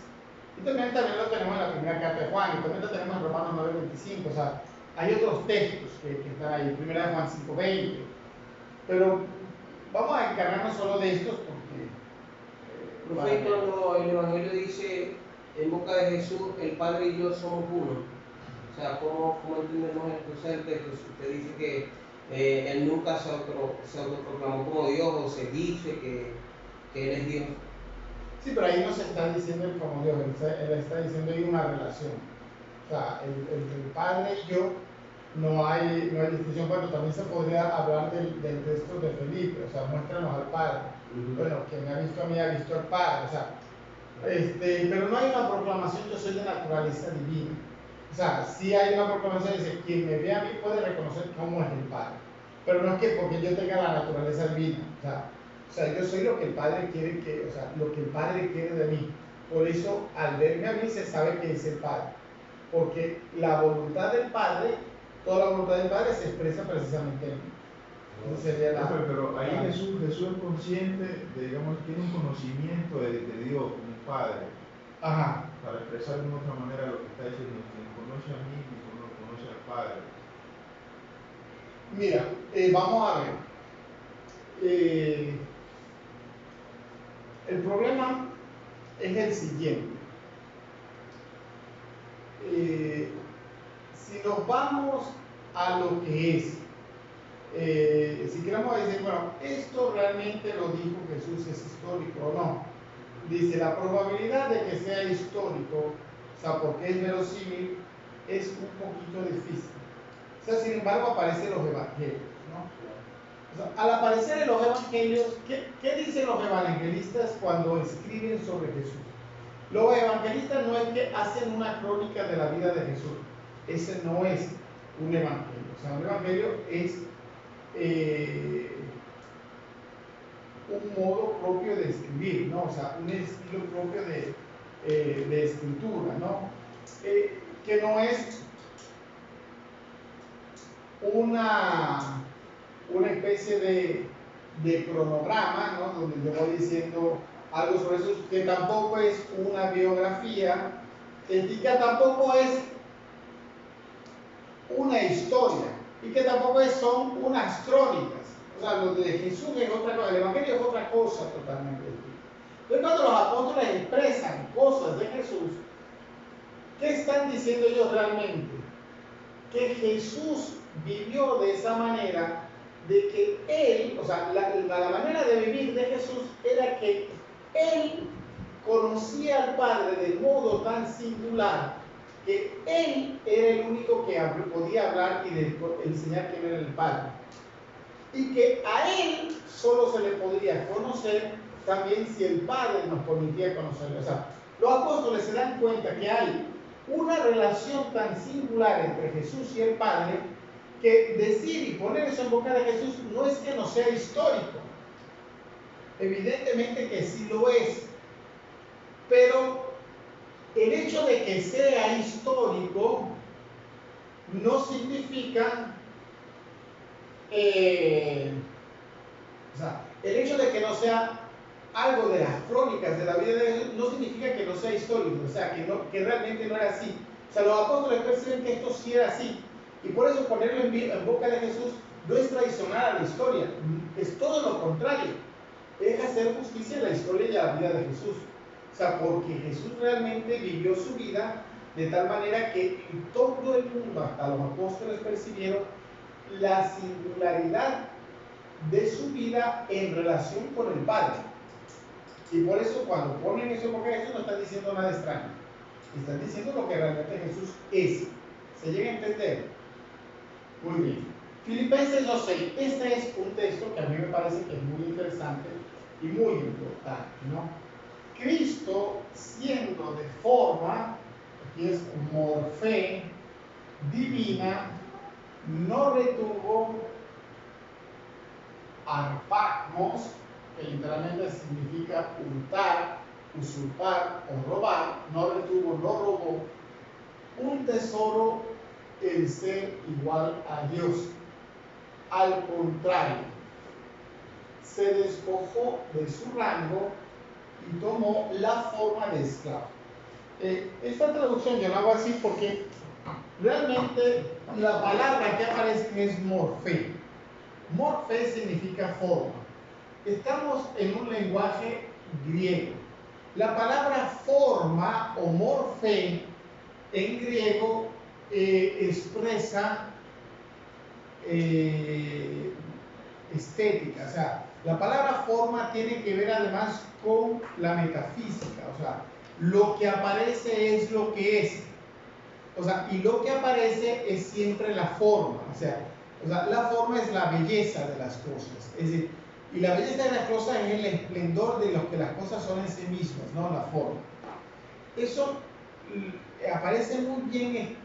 Y también lo tenemos en la primera carta de Juan, y también lo tenemos en Romanos 9:25. O sea, hay otros textos que están ahí, primera de Juan 5:20. Pero vamos a encargarnos solo de estos porque... Profe, cuando el Evangelio dice en boca de Jesús, el Padre y yo somos uno. O sea, ¿cómo entendemos el texto? Usted dice que él nunca se autoproclamó como Dios o se dice que él es Dios. Sí, pero ahí no se está diciendo él como Dios, él está diciendo ahí una relación. O sea, el Padre y yo no hay distinción. Bueno, también se podría hablar del texto de Felipe, o sea, muéstranos al Padre. Bueno, quien me ha visto a mí ha visto al Padre, o sea, pero no hay una proclamación, yo soy de naturaleza divina. O sea, sí hay una proclamación que dice, quien me ve a mí puede reconocer cómo es el Padre. Pero no es que porque yo tenga la naturaleza divina. O sea, yo soy lo que el Padre quiere lo que el Padre quiere de mí. Por eso, al verme a mí, se sabe que es el Padre. Porque la voluntad del Padre, toda la voluntad del Padre se expresa precisamente en mí. Pero ahí Jesús es consciente, digamos, tiene un conocimiento de Dios como Padre. Ajá. Para expresar de otra manera lo que está diciendo, quien conoce a mí y conoce al Padre. Mira, vamos a ver. El problema es el siguiente. Si nos vamos a lo que es, si queremos decir, bueno, esto realmente lo dijo Jesús, ¿es histórico o no? Dice, la probabilidad de que sea histórico, o sea, porque es verosímil, es un poquito difícil. O sea, sin embargo, aparecen los evangelios, ¿no? O sea, al aparecer en los evangelios, ¿qué dicen los evangelistas cuando escriben sobre Jesús? Los evangelistas no es que hacen una crónica de la vida de Jesús. Ese no es un evangelio. O sea, un evangelio es un modo propio de escribir, ¿no? O sea, un estilo propio de escritura, ¿no? Que no es una una especie de cronograma, ¿no? Donde yo voy diciendo algo sobre eso, que tampoco es una biografía, y que tampoco es una historia, y que tampoco son unas crónicas. O sea, lo de Jesús es otra cosa, el Evangelio es otra cosa totalmente distinta. Entonces, cuando los apóstoles expresan cosas de Jesús, ¿qué están diciendo ellos realmente? Que Jesús vivió de esa manera, de que Él, o sea, la manera de vivir de Jesús era que Él conocía al Padre de modo tan singular que Él era el único que podía hablar y enseñar quién era el Padre. Y que a Él solo se le podría conocer también si el Padre nos permitía conocerlo. O sea, los apóstoles se dan cuenta que hay una relación tan singular entre Jesús y el Padre que decir y poner eso en boca de Jesús no es que no sea histórico. Evidentemente que sí lo es. Pero el hecho de que sea histórico no significa, o sea, el hecho de que no sea algo de las crónicas de la vida de Jesús no significa que no sea histórico, o sea, que realmente no era así. O sea, los apóstoles perciben que esto sí era así. Y por eso ponerlo en boca de Jesús no es traicionar a la historia, es todo lo contrario. Es hacer justicia a la historia y a la vida de Jesús. O sea, porque Jesús realmente vivió su vida de tal manera que todo el mundo, hasta los apóstoles, percibieron la singularidad de su vida en relación con el Padre. Y por eso cuando ponen eso en boca de Jesús no están diciendo nada extraño. Están diciendo lo que realmente Jesús es. ¿Se llega a entender? Muy bien. Filipenses 2:6. Este es un texto que a mí me parece que es muy interesante y muy importante, ¿no? Cristo, siendo de forma, aquí es morfé, divina, no retuvo arpagmos, que literalmente significa hurtar, usurpar o robar, no retuvo, no robó, un tesoro el ser igual a Dios. Al contrario, se despojó de su rango y tomó la forma de esclavo. Esta traducción yo la hago así porque realmente la palabra que aparece es morfé. Morfé significa forma. Estamos en un lenguaje griego. La palabra forma o morfé en griego expresa estética. O sea, la palabra forma tiene que ver además con la metafísica. O sea, lo que aparece es lo que es. O sea, y lo que aparece es siempre la forma. O sea, la forma es la belleza de las cosas. Es decir, y la belleza de las cosas es el esplendor de lo que las cosas son en sí mismas, no la forma. Eso aparece muy bien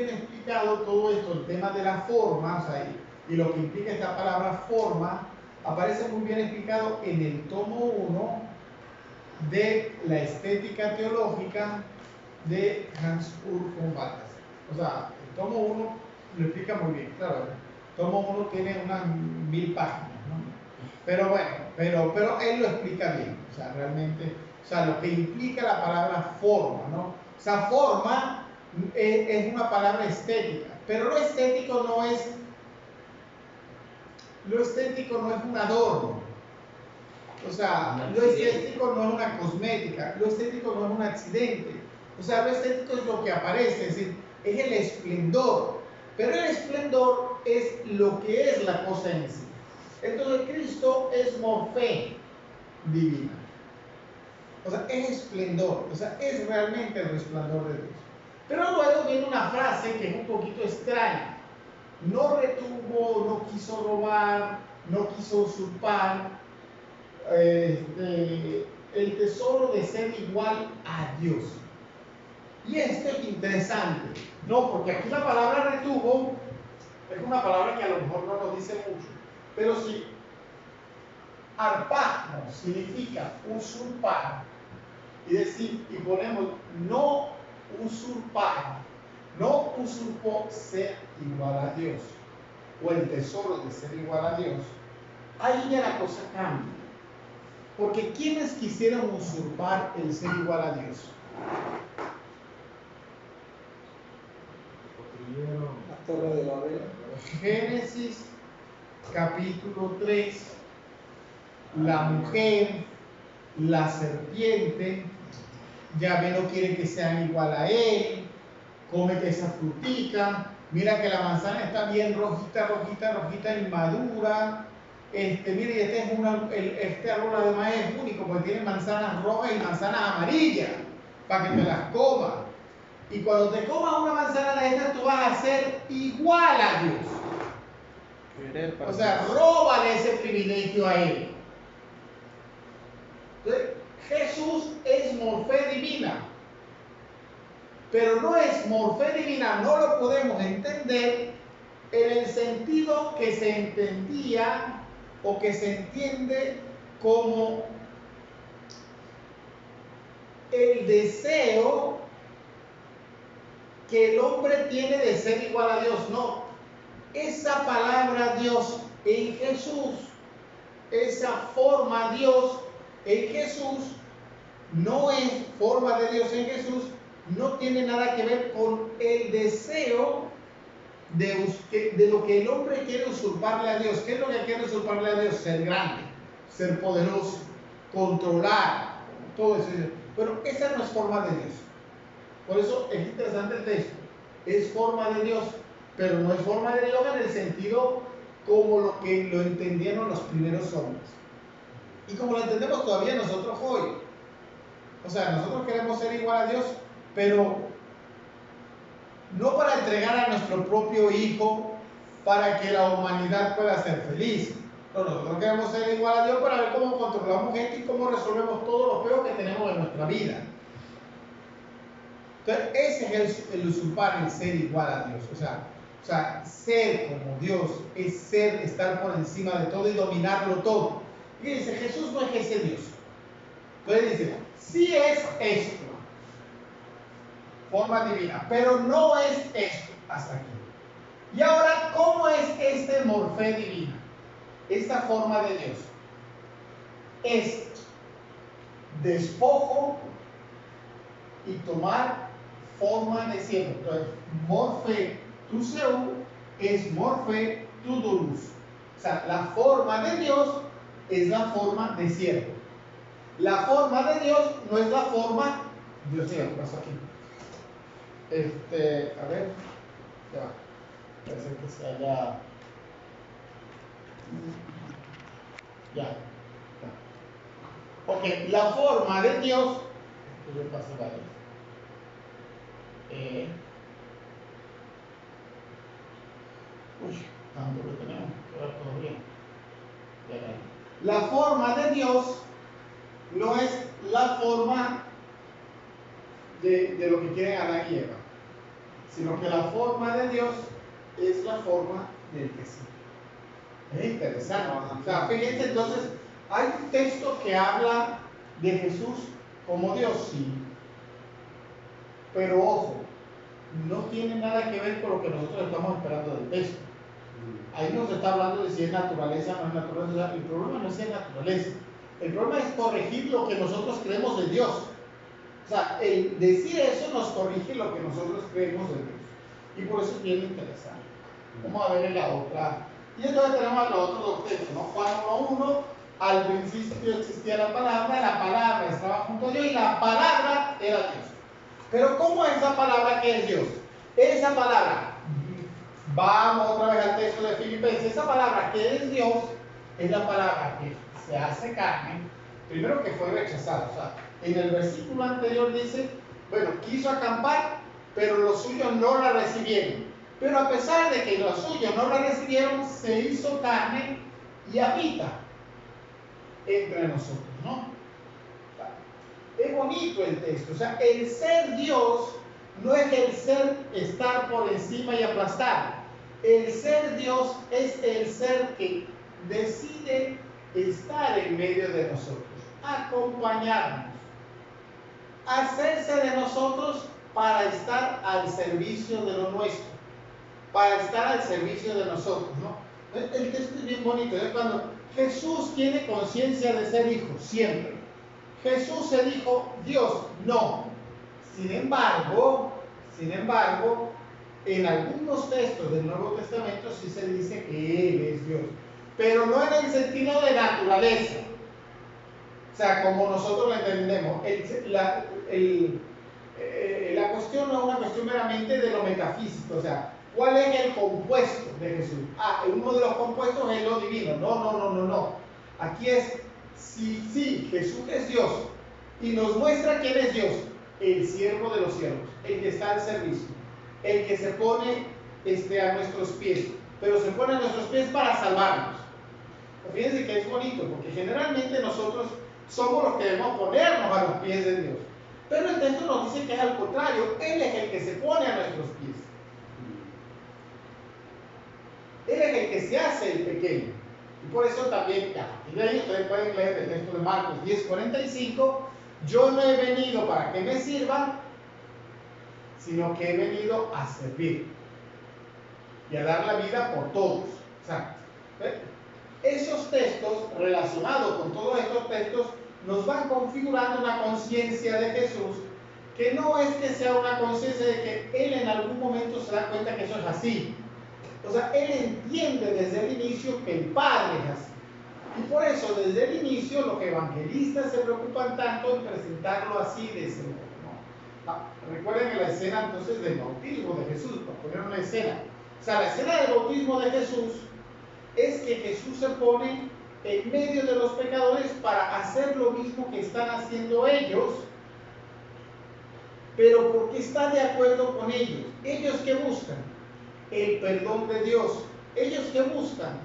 explicado todo esto, el tema de la forma, o sea, y lo que implica esta palabra forma, aparece muy bien explicado en el tomo 1 de la estética teológica de Hans-Urs von Balthasar. O sea, el tomo 1 lo explica muy bien, claro. El tomo 1 tiene unas 1000 páginas, ¿no? Pero bueno, pero él lo explica bien, o sea, realmente, o sea, lo que implica la palabra forma, ¿no? O sea, forma es una palabra estética, pero lo estético no es un adorno. O sea, lo estético no es una cosmética, lo estético no es un accidente. O sea, lo estético es lo que aparece, es decir, es el esplendor. Pero el esplendor es lo que es la cosa en sí. Entonces, Cristo es morfé divina. O sea, es esplendor, o sea, es realmente el resplandor de Dios. Pero luego viene una frase que es un poquito extraña. No retuvo, no quiso robar, no quiso usurpar el tesoro de ser igual a Dios. Y esto es interesante, ¿no? Porque aquí la palabra retuvo es una palabra que a lo mejor no nos dice mucho, pero si arpagmo significa usurpar, y decir, y ponemos no usurpar, no usurpó ser igual a Dios. o el tesoro de ser igual a Dios, ahí ya la cosa cambia. Porque ¿quiénes quisieron usurpar el ser igual a Dios? La Torre de Babel. Génesis capítulo 3, la mujer, la serpiente, Yahvé no quiere que sean igual a él, cómete esa frutica, mira que la manzana está bien rojita, inmadura, mire, este árbol además es único porque tiene manzanas rojas y manzanas amarillas, para que te las comas. Y cuando te comas una manzana de estas, tú vas a ser igual a Dios. O sea, róbale ese privilegio a él. Entonces, Jesús es morfé divina. Pero no es morfé divina, no lo podemos entender en el sentido que se entendía o que se entiende como el deseo que el hombre tiene de ser igual a Dios. No, esa palabra Dios en Jesús, esa forma Dios en Jesús, no es forma de Dios en Jesús, no tiene nada que ver con el deseo de lo que el hombre quiere usurparle a Dios. ¿Qué es lo que quiere usurparle a Dios? Ser grande, ser poderoso, controlar, todo eso. Pero esa no es forma de Dios. Por eso es interesante el texto. Es forma de Dios, pero no es forma de Dios en el sentido como lo que lo entendieron los primeros hombres. Y como lo entendemos todavía nosotros hoy. O sea, nosotros queremos ser igual a Dios, pero no para entregar a nuestro propio hijo para que la humanidad pueda ser feliz. No, nosotros queremos ser igual a Dios para ver cómo controlamos gente y cómo resolvemos todos los peos que tenemos en nuestra vida. Entonces, ese es el usurpar, el ser igual a Dios. O sea, ser como Dios es ser, estar por encima de todo y dominarlo todo. Y dice, Jesús no es ese Dios. Entonces dice, sí es esto, forma divina, pero no es esto hasta aquí. Y ahora, ¿cómo es este morfé divina? Esta forma de Dios es despojo y tomar forma de siervo. Entonces, morfé tu seu es morfé tu dolus. O sea, la forma de Dios es la forma de siervo. La forma de Dios no es la forma. Dios mío, ¿qué pasó aquí? A ver, ya va. Parece que se haya. Ya. Ok, la forma de Dios. Yo pasé la vez. Tanto que tenemos que ver todo bien. La forma de Dios no es la forma de lo que quieren Adán y Eva, sino que la forma de Dios es la forma del que sí. Es interesante. O sea, fíjense, entonces, hay un texto que habla de Jesús como Dios, sí. Pero ojo, no tiene nada que ver con lo que nosotros estamos esperando del texto. Ahí nos está hablando de si es naturaleza o no es naturaleza. El problema no es si es naturaleza. El problema es corregir lo que nosotros creemos de Dios. O sea, el decir eso nos corrige lo que nosotros creemos de Dios. Y por eso es bien interesante. Vamos a ver en la otra. Y entonces tenemos los otros dos textos, ¿no? Juan 1:1, al principio existía la palabra estaba junto a Dios y la palabra era Dios. Pero ¿cómo es esa palabra que es Dios? Esa palabra, vamos otra vez al texto de Filipenses, esa palabra que es Dios es la palabra que se hace carne, primero que fue rechazada. O sea, en el versículo anterior dice, bueno, quiso acampar, pero los suyos no la recibieron. Pero a pesar de que los suyos no la recibieron, se hizo carne y habita entre nosotros, ¿no? Es bonito el texto. O sea, el ser Dios no es el ser estar por encima y aplastar. El ser Dios es el ser que decide estar en medio de nosotros, acompañarnos, hacerse de nosotros para estar al servicio de lo nuestro. para estar al servicio de nosotros, ¿no? El texto es bien bonito, es cuando Jesús tiene conciencia de ser hijo, siempre. Jesús se dijo Dios, no. Sin embargo, en algunos textos del Nuevo Testamento sí se dice que Él es Dios, pero no en el sentido de naturaleza. O sea, como nosotros lo entendemos, la cuestión no es una cuestión meramente de lo metafísico, o sea, ¿cuál es el compuesto de Jesús? Uno de los compuestos es lo divino. No. Aquí es, sí, Jesús es Dios y nos muestra quién es Dios, el siervo de los siervos, el que está al servicio, el que se pone a nuestros pies, pero se pone a nuestros pies para salvarnos. Fíjense que es bonito, porque generalmente nosotros somos los que debemos ponernos a los pies de Dios. Pero el texto nos dice que es al contrario, Él es el que se pone a nuestros pies. Él es el que se hace el pequeño. Y por eso también, y de ahí ustedes pueden leer el texto de Marcos 10:45, yo no he venido para que me sirvan, sino que he venido a servir y a dar la vida por todos. O sea, esos textos relacionados con todos estos textos nos van configurando una conciencia de Jesús que no es que sea una conciencia de que Él en algún momento se da cuenta que eso es así. O sea, Él entiende desde el inicio que el Padre es así. Y por eso desde el inicio los evangelistas se preocupan tanto en presentarlo así de ese modo, ¿no? Recuerden la escena entonces del bautismo de Jesús, para poner una escena. O sea, la escena del bautismo de Jesús es que Jesús se pone en medio de los pecadores para hacer lo mismo que están haciendo ellos, pero porque está de acuerdo con ellos. ¿Ellos qué buscan? El perdón de Dios. ¿Ellos qué buscan?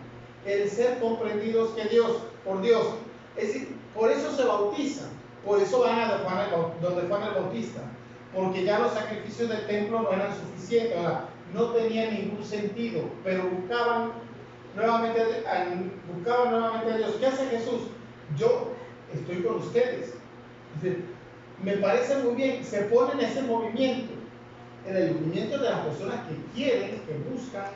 El ser comprendidos por Dios. Es decir, por eso se bautizan, por eso van a donde Juan el Bautista, porque ya los sacrificios del templo no eran suficientes, no tenían ningún sentido, pero buscaban nuevamente a Dios. ¿Qué hace Jesús? Yo estoy con ustedes. Es decir, me parece muy bien, se pone en ese movimiento, en el movimiento de las personas que quieren, que buscan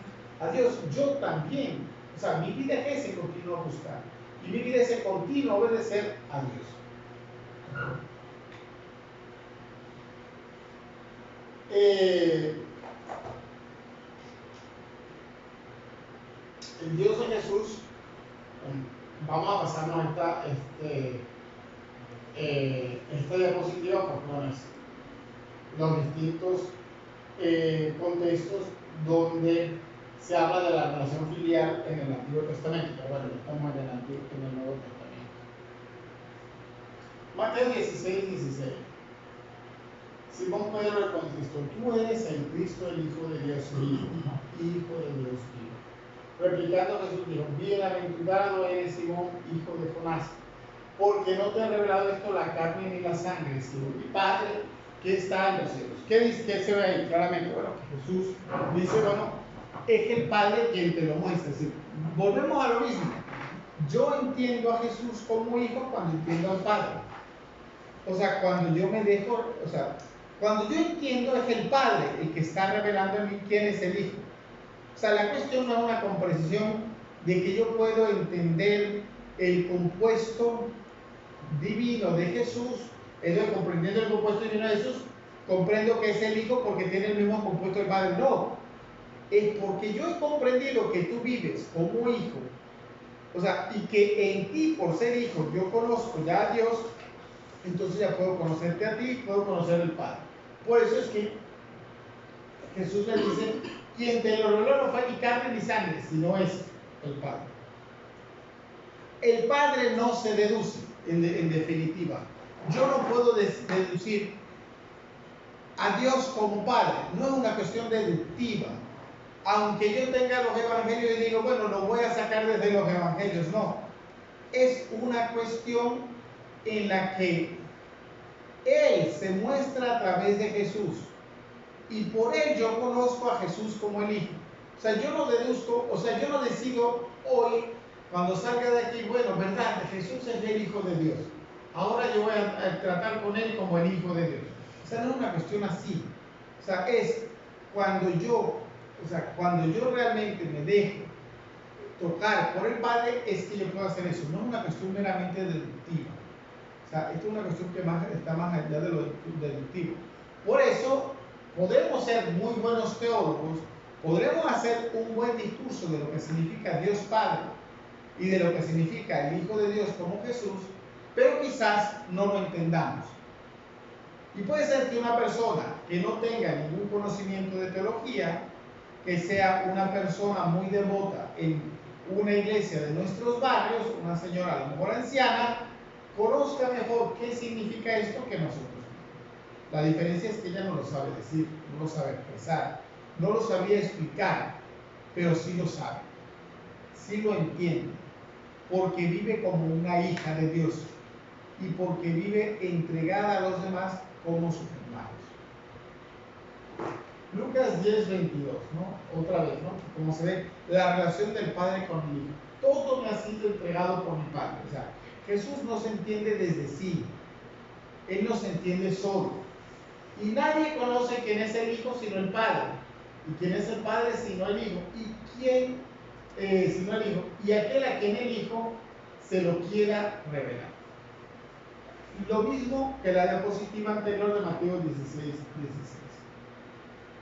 a Dios. Yo también, o sea, mi vida es ese continuo buscar, y mi vida es ese continuo obedecer a Dios. El Dios de Jesús, vamos a pasarnos esta diapositiva porque bueno, los distintos contextos donde se habla de la relación filial en el Antiguo Testamento, pero bueno, estamos en el Nuevo Testamento. Mateo 16:16. Simón Pedro le contestó, tú eres el Cristo, el Hijo de Dios vivo, Hijo de Dios vivo. Replicando Jesús dijo, bienaventurado eres Simón, hijo de Jonás, porque no te ha revelado esto la carne ni la sangre, sino mi Padre que está en los cielos. ¿Qué se ve ahí? Claramente, bueno, que Jesús dice, bueno, es el Padre quien te lo muestra. Es decir, volvemos a lo mismo. Yo entiendo a Jesús como hijo cuando entiendo al Padre. O sea, cuando yo me dejo, o sea, cuando yo entiendo es el Padre el que está revelando en mí quién es el Hijo. O sea, la cuestión no es una comprensión de que yo puedo entender el compuesto divino de Jesús, entonces comprendiendo el compuesto divino de Jesús, comprendo que es el Hijo porque tiene el mismo compuesto del Padre. No, es porque yo he comprendido que tú vives como hijo, o sea, y que en ti por ser hijo yo conozco ya a Dios, entonces ya puedo conocerte a ti, puedo conocer al Padre. Por eso es que Jesús le dice, quien te lo reveló no fue ni carne ni sangre, sino es el Padre. El Padre no se deduce, en definitiva. Yo no puedo deducir a Dios como Padre, no es una cuestión deductiva. Aunque yo tenga los evangelios y digo, bueno, lo voy a sacar desde los evangelios, no. Es una cuestión en la que Él se muestra a través de Jesús. Y por él yo conozco a Jesús como el Hijo. O sea, yo no deduzco, o sea, yo no decido hoy, cuando salga de aquí, bueno, verdad, Jesús es el Hijo de Dios. Ahora yo voy a tratar con él como el Hijo de Dios. O sea, no es una cuestión así. O sea, es cuando yo o sea, cuando yo realmente me dejo tocar por el Padre, es que yo puedo hacer eso. No es una cuestión meramente deductiva. O sea, esto es una cuestión que está más allá de lo deductivo. Por eso, podemos ser muy buenos teólogos, podremos hacer un buen discurso de lo que significa Dios Padre y de lo que significa el Hijo de Dios como Jesús, pero quizás no lo entendamos. Y puede ser que una persona que no tenga ningún conocimiento de teología, que sea una persona muy devota en una iglesia de nuestros barrios, una señora a lo mejor anciana, conozca mejor qué significa esto que nosotros. La diferencia es que ella no lo sabe decir, no lo sabe expresar, no lo sabía explicar, pero sí lo sabe, sí lo entiende, porque vive como una hija de Dios y porque vive entregada a los demás como sus hermanos. Lucas 10:22, ¿no? Otra vez, ¿no? Como se ve, la relación del Padre con el Hijo. Todo me ha sido entregado por mi Padre. O sea, Jesús no se entiende desde sí. Él no se entiende solo. Y nadie conoce quién es el Hijo sino el Padre. ¿Y quién es el Padre sino el Hijo? ¿Y quién sino el Hijo? Y aquel a quien el Hijo se lo quiera revelar. Lo mismo que la diapositiva anterior de Mateo 16:16.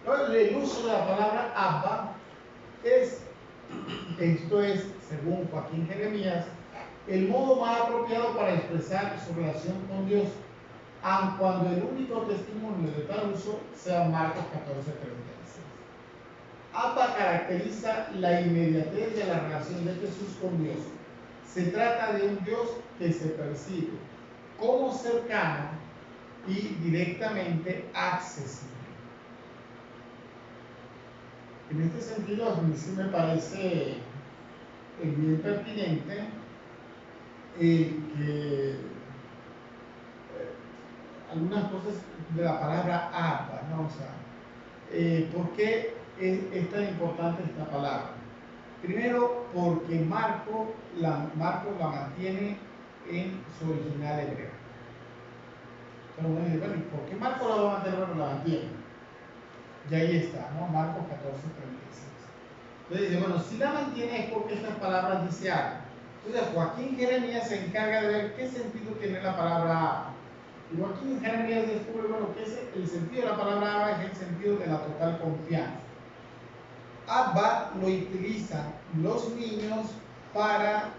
El uso de la palabra Abba esto es, según Joaquín Jeremías, el modo más apropiado para expresar su relación con Dios, aun cuando el único testimonio de tal uso sea Marcos 14:36. Abba caracteriza la inmediatez de la relación de Jesús con Dios. Se trata de un Dios que se percibe como cercano y directamente accesible. En este sentido, a mí sí me parece bien pertinente que algunas cosas de la palabra Abba, ¿no? O sea, ¿por qué es tan importante esta palabra? Primero, porque Marcos la mantiene en su original hebreo. Pero bueno, ¿y por qué Marcos la va a mantener? Bueno, la mantiene. Y ahí está, ¿no? Marcos 14:36. Entonces dice, bueno, si la mantiene es porque estas palabras dice algo. Entonces Joaquín Jeremías se encarga de ver qué sentido tiene la palabra Abba. Y Joaquín Jeremías descubre, bueno, que el sentido de la palabra Abba es el sentido de la total confianza. Abba lo utilizan los niños para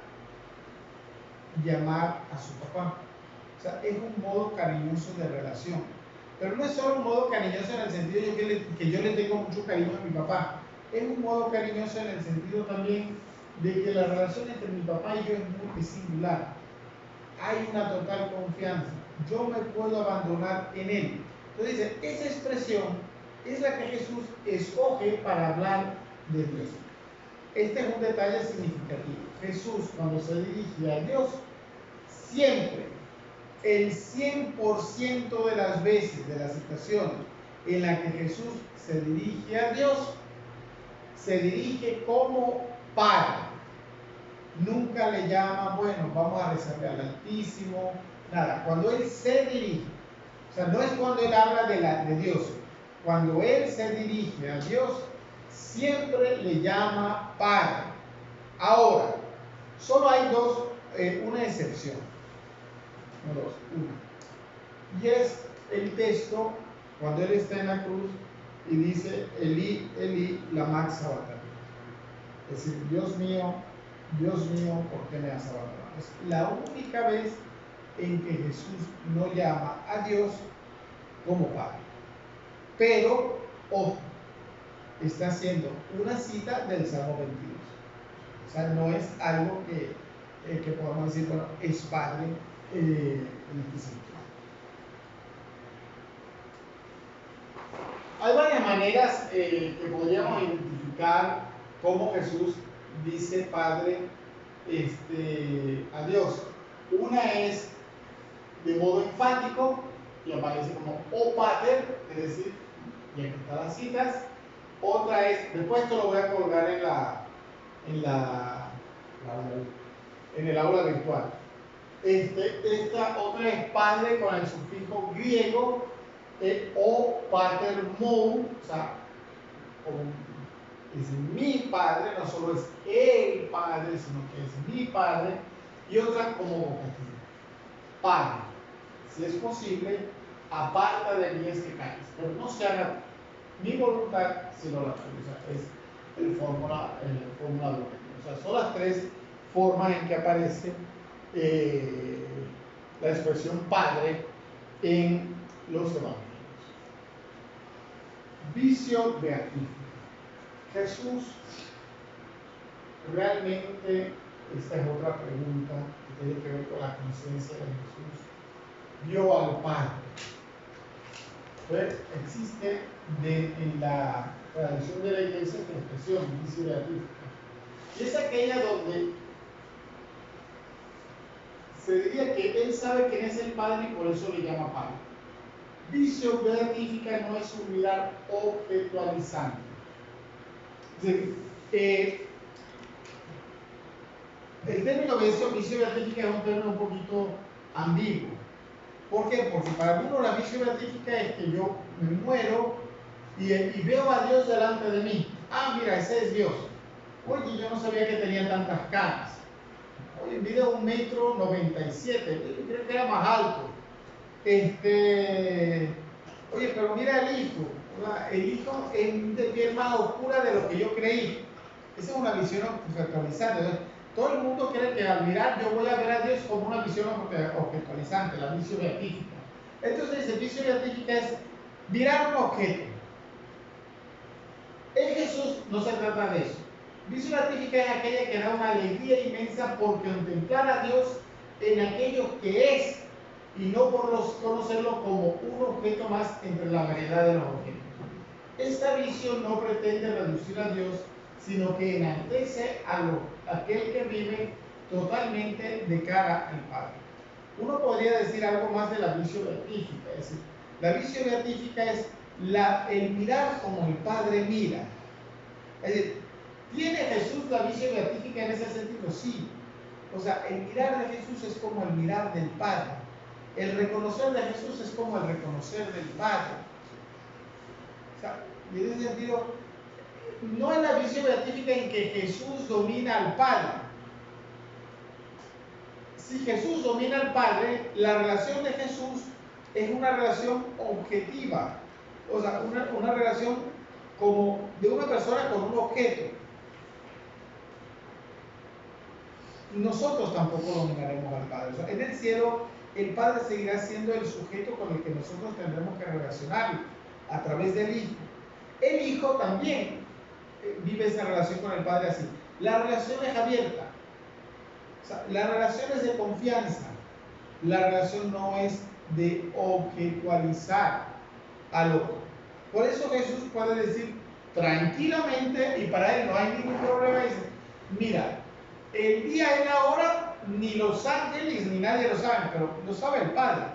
llamar a su papá. O sea, es un modo cariñoso de relación. Pero no es solo un modo cariñoso en el sentido de que yo le tengo mucho cariño a mi papá. Es un modo cariñoso en el sentido también de que la relación entre mi papá y yo es muy singular. Hay una total confianza. Yo me puedo abandonar en él. Entonces dice, esa expresión es la que Jesús escoge para hablar de Dios. Este es un detalle significativo. Jesús, cuando se dirige a Dios, siempre, el 100% de las veces, de las situaciones en las que Jesús se dirige a Dios, se dirige como Padre. Nunca le llama, bueno, vamos a rezarle al Altísimo, nada. Cuando Él se dirige, o sea, no es cuando Él habla de Dios, cuando Él se dirige a Dios, siempre le llama Padre. Ahora, solo hay una excepción. No dos, una. Y es el texto cuando Él está en la cruz y dice, Elí, Elí, lama sabachthani. Es decir, Dios mío, ¿por qué me has abandonado? Es la única vez en que Jesús no llama a Dios como Padre. Pero, ojo, está haciendo una cita del Salmo 22. O sea, no es algo que podamos decir, bueno, es Padre en este sentido. Hay varias maneras que podríamos identificar cómo Jesús dice Padre a Dios. Una es de modo enfático y aparece como O Pater, es decir, y aquí están las citas. Otra es, después esto lo voy a colgar en el aula virtual. Esta otra es Padre con el sufijo griego O Pater Mou, o sea, es mi Padre, no solo es el Padre, sino que es mi Padre, y otra como vocativa, Padre, si es posible, aparta de mí este cáliz, pero no se haga mi voluntad, sino la tuya. O sea, es el fórmula de o sea, son las tres formas en que aparece la expresión Padre en los evangelios. Vicio beatífico. Jesús, realmente, esta es otra pregunta que tiene que ver con la conciencia de Jesús, vio al Padre. Pues existe en la tradición de la iglesia esta expresión, vicio beatífica, y es aquella donde se diría que él sabe quién es el Padre y por eso le llama Padre. Vicio beatífica no es un mirar objetualizante. Es decir, el término vicio beatífica es un término un poquito ambiguo. ¿Por qué? Porque para algunos la vicio beatífica es que yo me muero y veo a Dios delante de mí. Ah, mira, ese es Dios. Oye, yo no sabía que tenía tantas canas. Oye, mide 1,97 m, yo creo que era más alto. Oye, pero mira el hijo. El hijo es de piel más oscura de lo que yo creí. Esa es una visión objetualizante. Todo el mundo cree que al mirar yo voy a ver a Dios como una visión objetualizante, la visión beatífica. Entonces, la visión beatífica es mirar un objeto. En Jesús no se trata de eso. Visión beatífica es aquella que da una alegría inmensa por contemplar a Dios en aquello que es y no por conocerlo como un objeto más entre la variedad de los objetos. Esta visión no pretende reducir a Dios, sino que enaltece a aquel que vive totalmente de cara al Padre. Uno podría decir algo más de la visión beatífica, es decir, la visión beatífica es el mirar como el Padre mira. Es decir, ¿tiene Jesús la visión beatífica en ese sentido? Sí. O sea, el mirar de Jesús es como el mirar del Padre. El reconocer de Jesús es como el reconocer del Padre. O sea, en ese sentido, no es la visión beatífica en que Jesús domina al Padre. Si Jesús domina al Padre, la relación de Jesús es una relación objetiva. O sea, una relación como de una persona con un objeto. Nosotros tampoco dominaremos al Padre. O sea, en el cielo, el Padre seguirá siendo el sujeto con el que nosotros tendremos que relacionarnos a través del Hijo. El Hijo también vive esa relación con el Padre así. La relación es abierta. O sea, la relación es de confianza. La relación no es de objetualizar al otro. Por eso Jesús puede decir tranquilamente, y para él no hay ningún problema, dice, mira, el día y la hora ni los ángeles ni nadie lo sabe, pero lo sabe el Padre.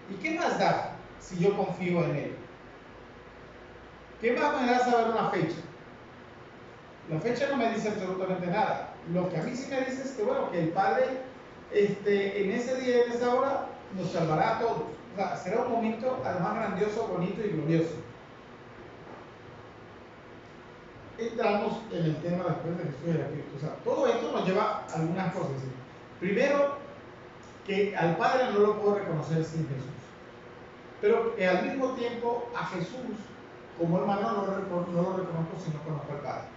¿Y qué más da si yo confío en él? ¿Qué más me da saber una fecha? La fecha no me dice absolutamente nada. Lo que a mí sí me dice es que, bueno, que el Padre en ese día y en esa hora nos salvará a todos. O sea, será un momento además grandioso, bonito y glorioso. Entramos en el tema después de Jesús y la Cristo. O sea, todo esto nos lleva a algunas cosas. ¿Sí? Primero, que al Padre no lo puedo reconocer sin Jesús. Pero que al mismo tiempo a Jesús, como hermano, no lo reconozco si no conozco al Padre.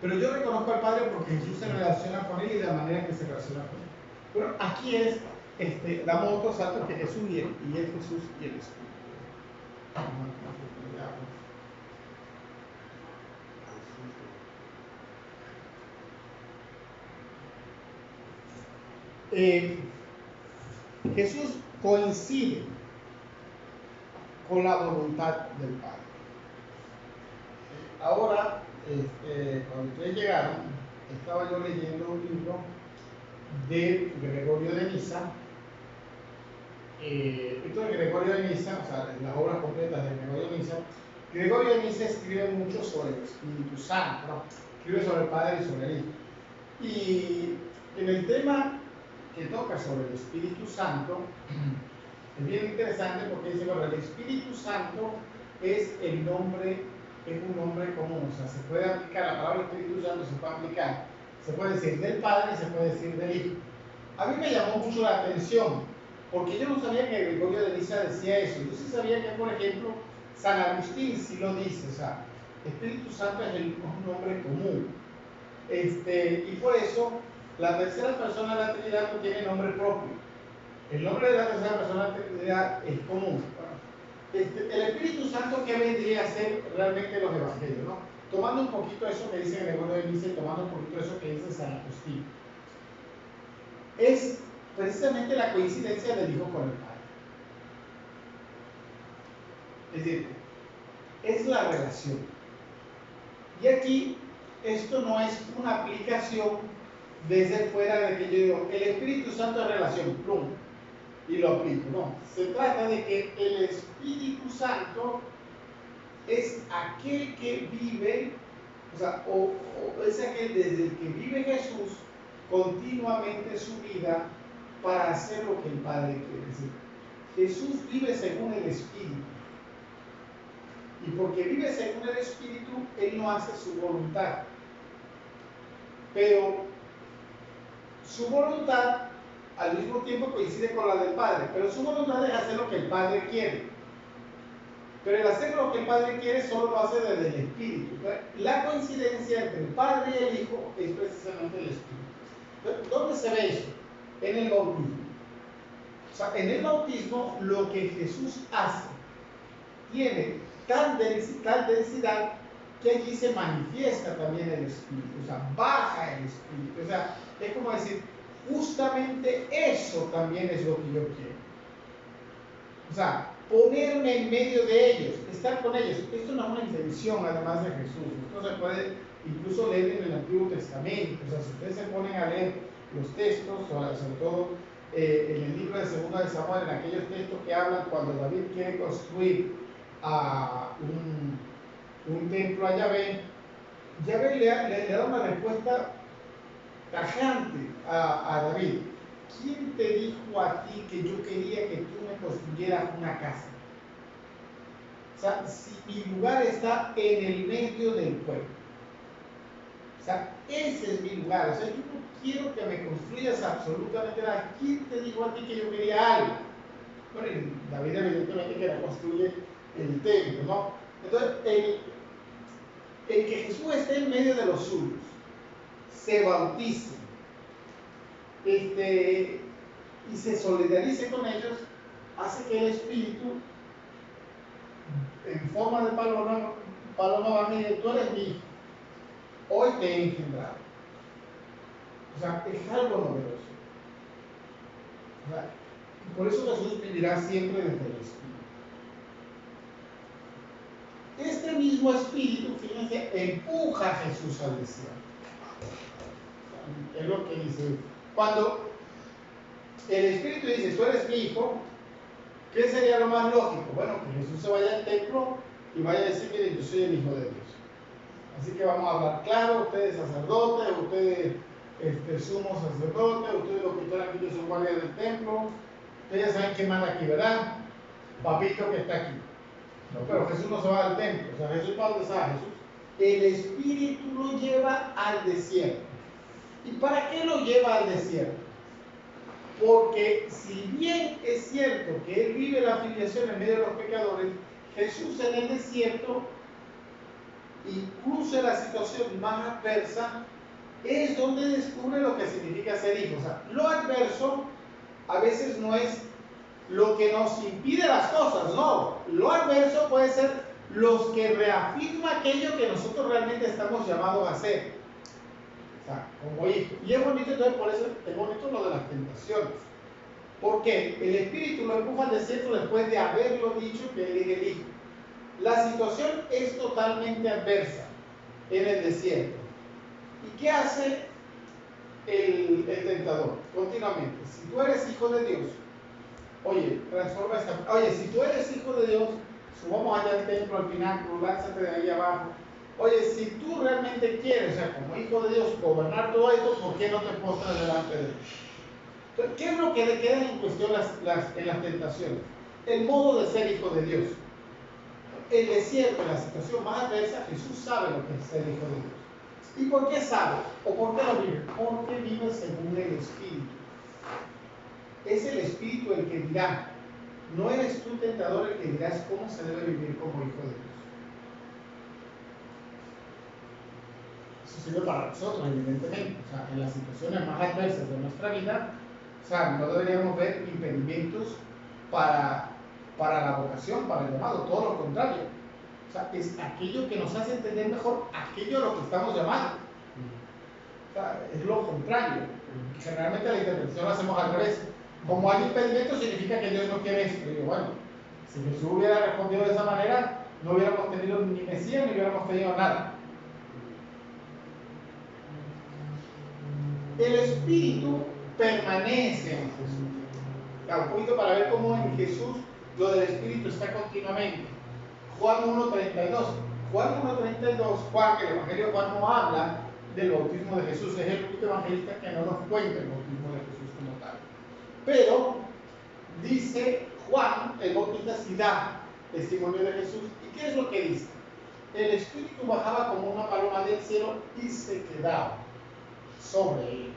Pero yo reconozco al Padre porque Jesús se relaciona con él y de la manera que se relaciona con él. Pero aquí es, damos otro salto que Jesús y él, y es Jesús y el Espíritu. Jesús coincide con la voluntad del Padre. Ahora, cuando ustedes llegaron, estaba yo leyendo un libro de Gregorio de Nisa. Esto de Gregorio de Nisa, o sea, las obras completas de Gregorio de Nisa. Gregorio de Nisa escribe mucho sobre el Espíritu Santo, ¿no? Escribe sobre el Padre y sobre el Hijo. Y en el tema que toca sobre el Espíritu Santo, es bien interesante porque dice, bueno, el Espíritu Santo es el nombre es un nombre común, o sea, se puede aplicar, la palabra Espíritu Santo se puede aplicar, se puede decir del Padre y se puede decir del Hijo. A mí me llamó mucho la atención, porque yo no sabía que Gregorio de Niza decía eso. Yo sí sabía que, por ejemplo, San Agustín sí lo dice, o sea, Espíritu Santo es un nombre común. Y por eso la tercera persona de la Trinidad no tiene nombre propio. El nombre de la tercera persona de la Trinidad es común. El Espíritu Santo, ¿qué vendría a ser realmente los evangelios, ¿no? Tomando un poquito eso que dice Gregorio de Niza y tomando un poquito eso que dice San Agustín, es precisamente la coincidencia del Hijo con el Padre. Es decir, es la relación. Y aquí, esto no es una aplicación desde fuera de que yo digo, el Espíritu Santo es relación, plum, y lo aplico. No, se trata de que el Espíritu Santo es aquel que vive, o sea, o es aquel desde el que vive Jesús continuamente su vida para hacer lo que el Padre quiere decir. Jesús vive según el Espíritu. Y porque vive según el Espíritu, Él no hace su voluntad. Pero su voluntad al mismo tiempo coincide con la del Padre. Pero su voluntad es hacer lo que el Padre quiere. Pero el hacer lo que el Padre quiere solo lo hace desde el Espíritu. La coincidencia entre el Padre y el Hijo es precisamente el Espíritu. ¿Dónde se ve eso? En el bautismo. O sea, en el bautismo lo que Jesús hace tiene tal densidad que allí se manifiesta también el Espíritu, o sea, baja el Espíritu. O sea, es como decir, justamente eso también es lo que yo quiero. O sea, ponerme en medio de ellos, estar con ellos. Esto no es una invención además de Jesús. Esto se puede incluso leer en el Antiguo Testamento. O sea, si ustedes se ponen a leer los textos, sobre todo en el libro de Segunda de Samuel, en aquellos textos que hablan cuando David quiere construir un templo a Yahvé, Yahvé le da una respuesta tajante a David. ¿Quién te dijo a ti que yo quería que tú me construyeras una casa? O sea, si mi lugar está en el medio del pueblo. O sea, ese es mi lugar. O sea, yo no quiero que me construyas absolutamente nada. ¿Quién te dijo a ti que yo quería algo? Bueno, y David evidentemente que la construye el templo, ¿no? Entonces, el que Jesús esté en medio de los suyos, se bautice, y se solidarice con ellos, hace que el Espíritu, en forma de paloma va a decir, tú eres mi hijo, hoy te he engendrado. O sea, es algo novedoso. O sea, por eso Jesús vivirá siempre desde el Espíritu. Este mismo Espíritu, fíjense, empuja a Jesús al desierto. Es lo que dice. Cuando el Espíritu dice, tú eres mi hijo, ¿qué sería lo más lógico? Bueno, que Jesús se vaya al templo y vaya a decir, miren, yo soy el Hijo de Dios. Así que vamos a hablar claro, ustedes sacerdotes, ustedes sumo sacerdote, ustedes los que están aquí que son guardias del templo, ustedes saben quién manda aquí, ¿verdad? Papito que está aquí. No, pero Jesús no se va al templo, o sea, Jesús va donde está Jesús. El Espíritu lo lleva al desierto. ¿Y para qué lo lleva al desierto? Porque si bien es cierto que Él vive la filiación en medio de los pecadores, Jesús en el desierto, incluso en la situación más adversa, es donde descubre lo que significa ser hijo. O sea, lo adverso a veces no es lo que nos impide las cosas, no. Lo adverso puede ser los que reafirma aquello que nosotros realmente estamos llamados a hacer. O sea, como hijo. Y es bonito, entonces por eso es bonito lo de las tentaciones. Porque el Espíritu lo empuja al desierto después de haberlo dicho que Él es el Hijo. La situación es totalmente adversa en el desierto. ¿Y qué hace el tentador? Continuamente. Si tú eres hijo de Dios, oye, transforma esta. Oye, si tú eres hijo de Dios, subamos allá al templo, al pináculo, lánzate de ahí abajo. Oye, si tú realmente quieres, o sea, como hijo de Dios, gobernar todo esto, ¿por qué no te postras delante de Él? Entonces, ¿qué es lo que le queda en cuestión en las tentaciones? El modo de ser hijo de Dios. el desierto, la situación más adversa, Jesús sabe lo que es ser hijo de Dios. ¿Y por qué sabe? ¿O por qué lo vive? Porque vive según el Espíritu. Es el Espíritu el que dirá. No eres tú, tentador, el que dirás cómo se debe vivir como hijo de Dios. Eso sirve para nosotros, evidentemente. O sea, en las situaciones más adversas de nuestra vida, o sea, no deberíamos ver impedimentos para la vocación, para el llamado, todo lo contrario. O sea, es aquello que nos hace entender mejor aquello a lo que estamos llamando. O sea, es lo contrario. Generalmente la interpretación la hacemos al revés. Como hay impedimentos, significa que Dios no quiere esto. Y digo, bueno, si Jesús hubiera respondido de esa manera, no hubiéramos tenido ni Mesías ni hubiéramos tenido nada. El Espíritu permanece en Jesús. Un poquito para ver cómo en Jesús lo del Espíritu está continuamente. Juan 1.32. Juan 1.32, Juan, el Evangelio de Juan no habla del bautismo de Jesús. Es el único evangelista que no nos cuenta el bautismo de Jesús como tal. Pero dice Juan, el bautista sí da testimonio de Jesús. ¿Y qué es lo que dice? El Espíritu bajaba como una paloma del cielo y se quedaba sobre él.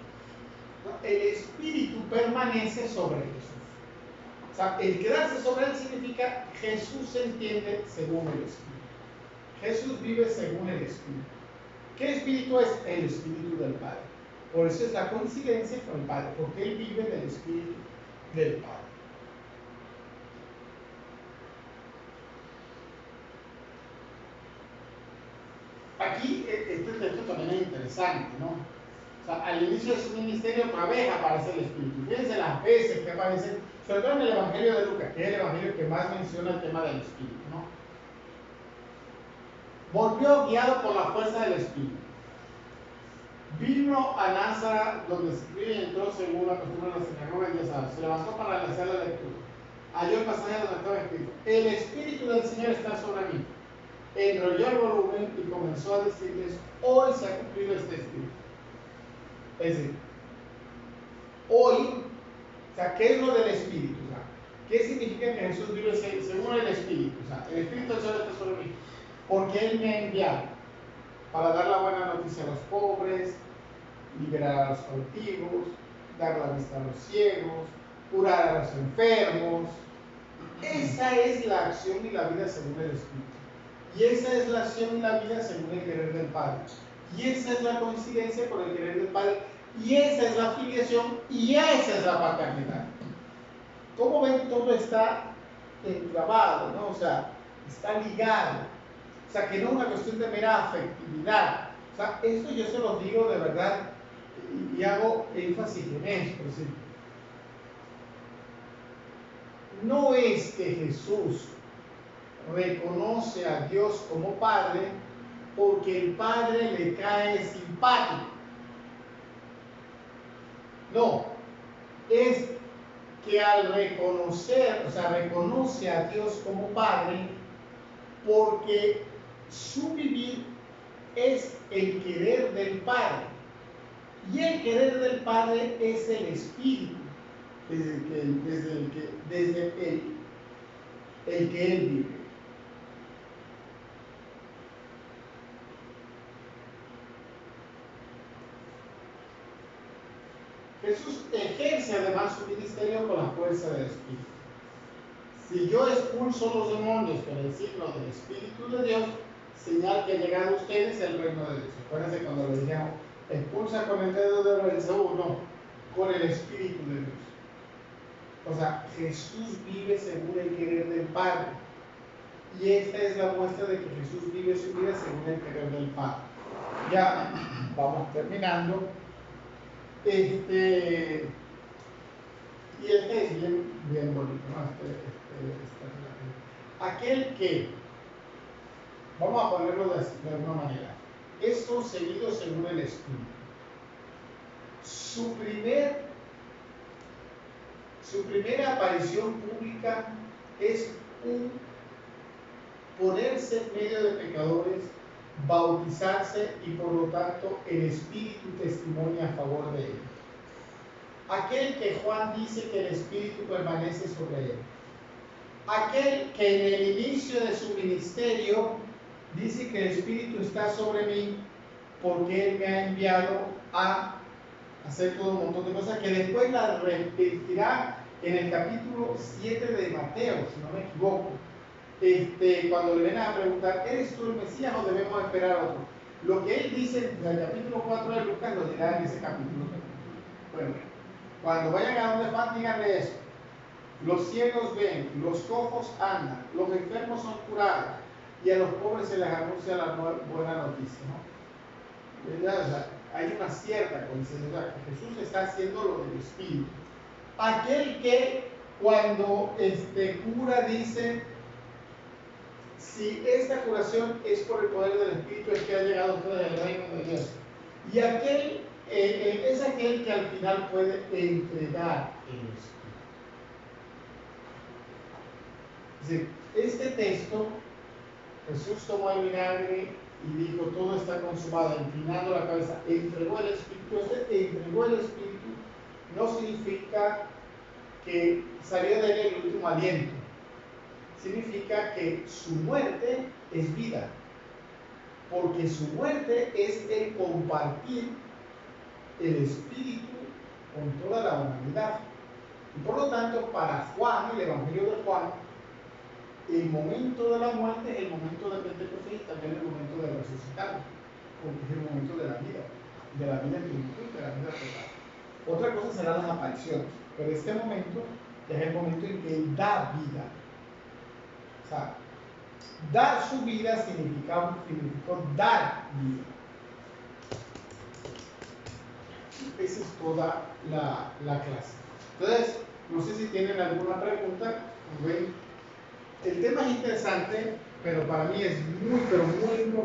El Espíritu permanece sobre Jesús. O sea, el quedarse sobre él significa Jesús se entiende según el Espíritu. Jesús vive según el Espíritu. ¿Qué Espíritu es? El Espíritu del Padre. Por eso es la coincidencia con el Padre, porque él vive del Espíritu del Padre. Aquí este texto también es interesante, ¿no? O sea, al inicio de su ministerio otra vez aparece el Espíritu. Fíjense las veces que aparece, sobre todo en el Evangelio de Lucas, que es el Evangelio que más menciona el tema del Espíritu, ¿no? Volvió guiado por la fuerza del Espíritu. Vino a Nazaret, donde se escribe y entró según la costumbre de la sinagoga y ya sabes, se levantó para realizar la lectura. Halló el pasaje donde estaba escrito: el Espíritu del Señor está sobre mí. Enrolló el volumen y comenzó a decirles: hoy se ha cumplido este Espíritu. Es decir, hoy, o sea, ¿qué es lo del Espíritu? O sea, ¿qué significa que Jesús vive según el Espíritu? O sea, el Espíritu del Señor está sobre mí, porque Él me ha enviado para dar la buena noticia a los pobres, liberar a los cautivos, dar la vista a los ciegos, curar a los enfermos. Esa es la acción y la vida según el Espíritu. Y esa es la acción y la vida según el querer del Padre. Y esa es la coincidencia con el querer del Padre. Y esa es la filiación y esa es la paternidad. Como ven, todo está enclavado, ¿no? O sea, está ligado. O sea, que no es una cuestión de mera afectividad. O sea, esto yo se los digo de verdad y hago énfasis en esto. ¿Sí? No es que Jesús reconoce a Dios como Padre porque el Padre le cae simpático. No, es que al reconocer, o sea, reconoce a Dios como Padre porque su vivir es el querer del Padre. Y el querer del Padre es el Espíritu, desde el que Él vive. Jesús ejerce además su ministerio con la fuerza del Espíritu. Si yo expulso los demonios con el signo del Espíritu de Dios, señal que ha llegado a ustedes el reino de Dios. Acuérdense cuando le dijeron, expulsa con el dedo de Beelzebú, no, con el Espíritu de Dios. O sea, Jesús vive según el querer del Padre. Y esta es la muestra de que Jesús vive su vida según el querer del Padre. Ya vamos terminando. Y este es bien bonito, ¿no? Aquel que, vamos a ponerlo de alguna manera, es concebido según el Espíritu. Su primera aparición pública es ponerse en medio de pecadores, bautizarse y por lo tanto el Espíritu testimonia a favor de él. Aquel que Juan dice que el Espíritu permanece sobre él. aquel que en el inicio de su ministerio dice que el Espíritu está sobre mí porque Él me ha enviado a hacer todo un montón de cosas que después las repetirá en el capítulo 7 de Mateo, si no me equivoco. Cuando le ven a preguntar, ¿eres tú el Mesías o debemos esperar a otro? Lo que él dice en el capítulo 4 de Lucas lo dirá en ese capítulo. Bueno, cuando vayan a donde van, díganle eso. Los ciegos ven, los cojos andan, los enfermos son curados y a los pobres se les anuncia la buena noticia, ¿no? O sea, hay una cierta coincidencia, o sea, que Jesús está haciendo lo del Espíritu. Aquel que cuando cura dice, si esta curación es por el poder del Espíritu, es que ha llegado a ustedes el reino de Dios. Y aquel es aquel que al final puede entregar el Espíritu. Es decir, este texto, Jesús tomó el vinagre y dijo, todo está consumado, inclinando la cabeza, entregó el Espíritu. Entregó el Espíritu no significa que salió de él el último aliento. Significa que su muerte es vida, porque su muerte es el compartir el Espíritu con toda la humanidad. Y por lo tanto, para Juan, el Evangelio de Juan, el momento de la muerte es el momento de Pentecostés y también el momento de resucitar, porque es el momento de la vida en plenitud, de la vida total. Otra cosa serán las apariciones, pero este momento es el momento en que Él da vida. O sea, dar su vida significó dar vida. Esa es toda la clase. Entonces, no sé si tienen alguna pregunta. El tema es interesante, pero para mí es muy, pero muy importante.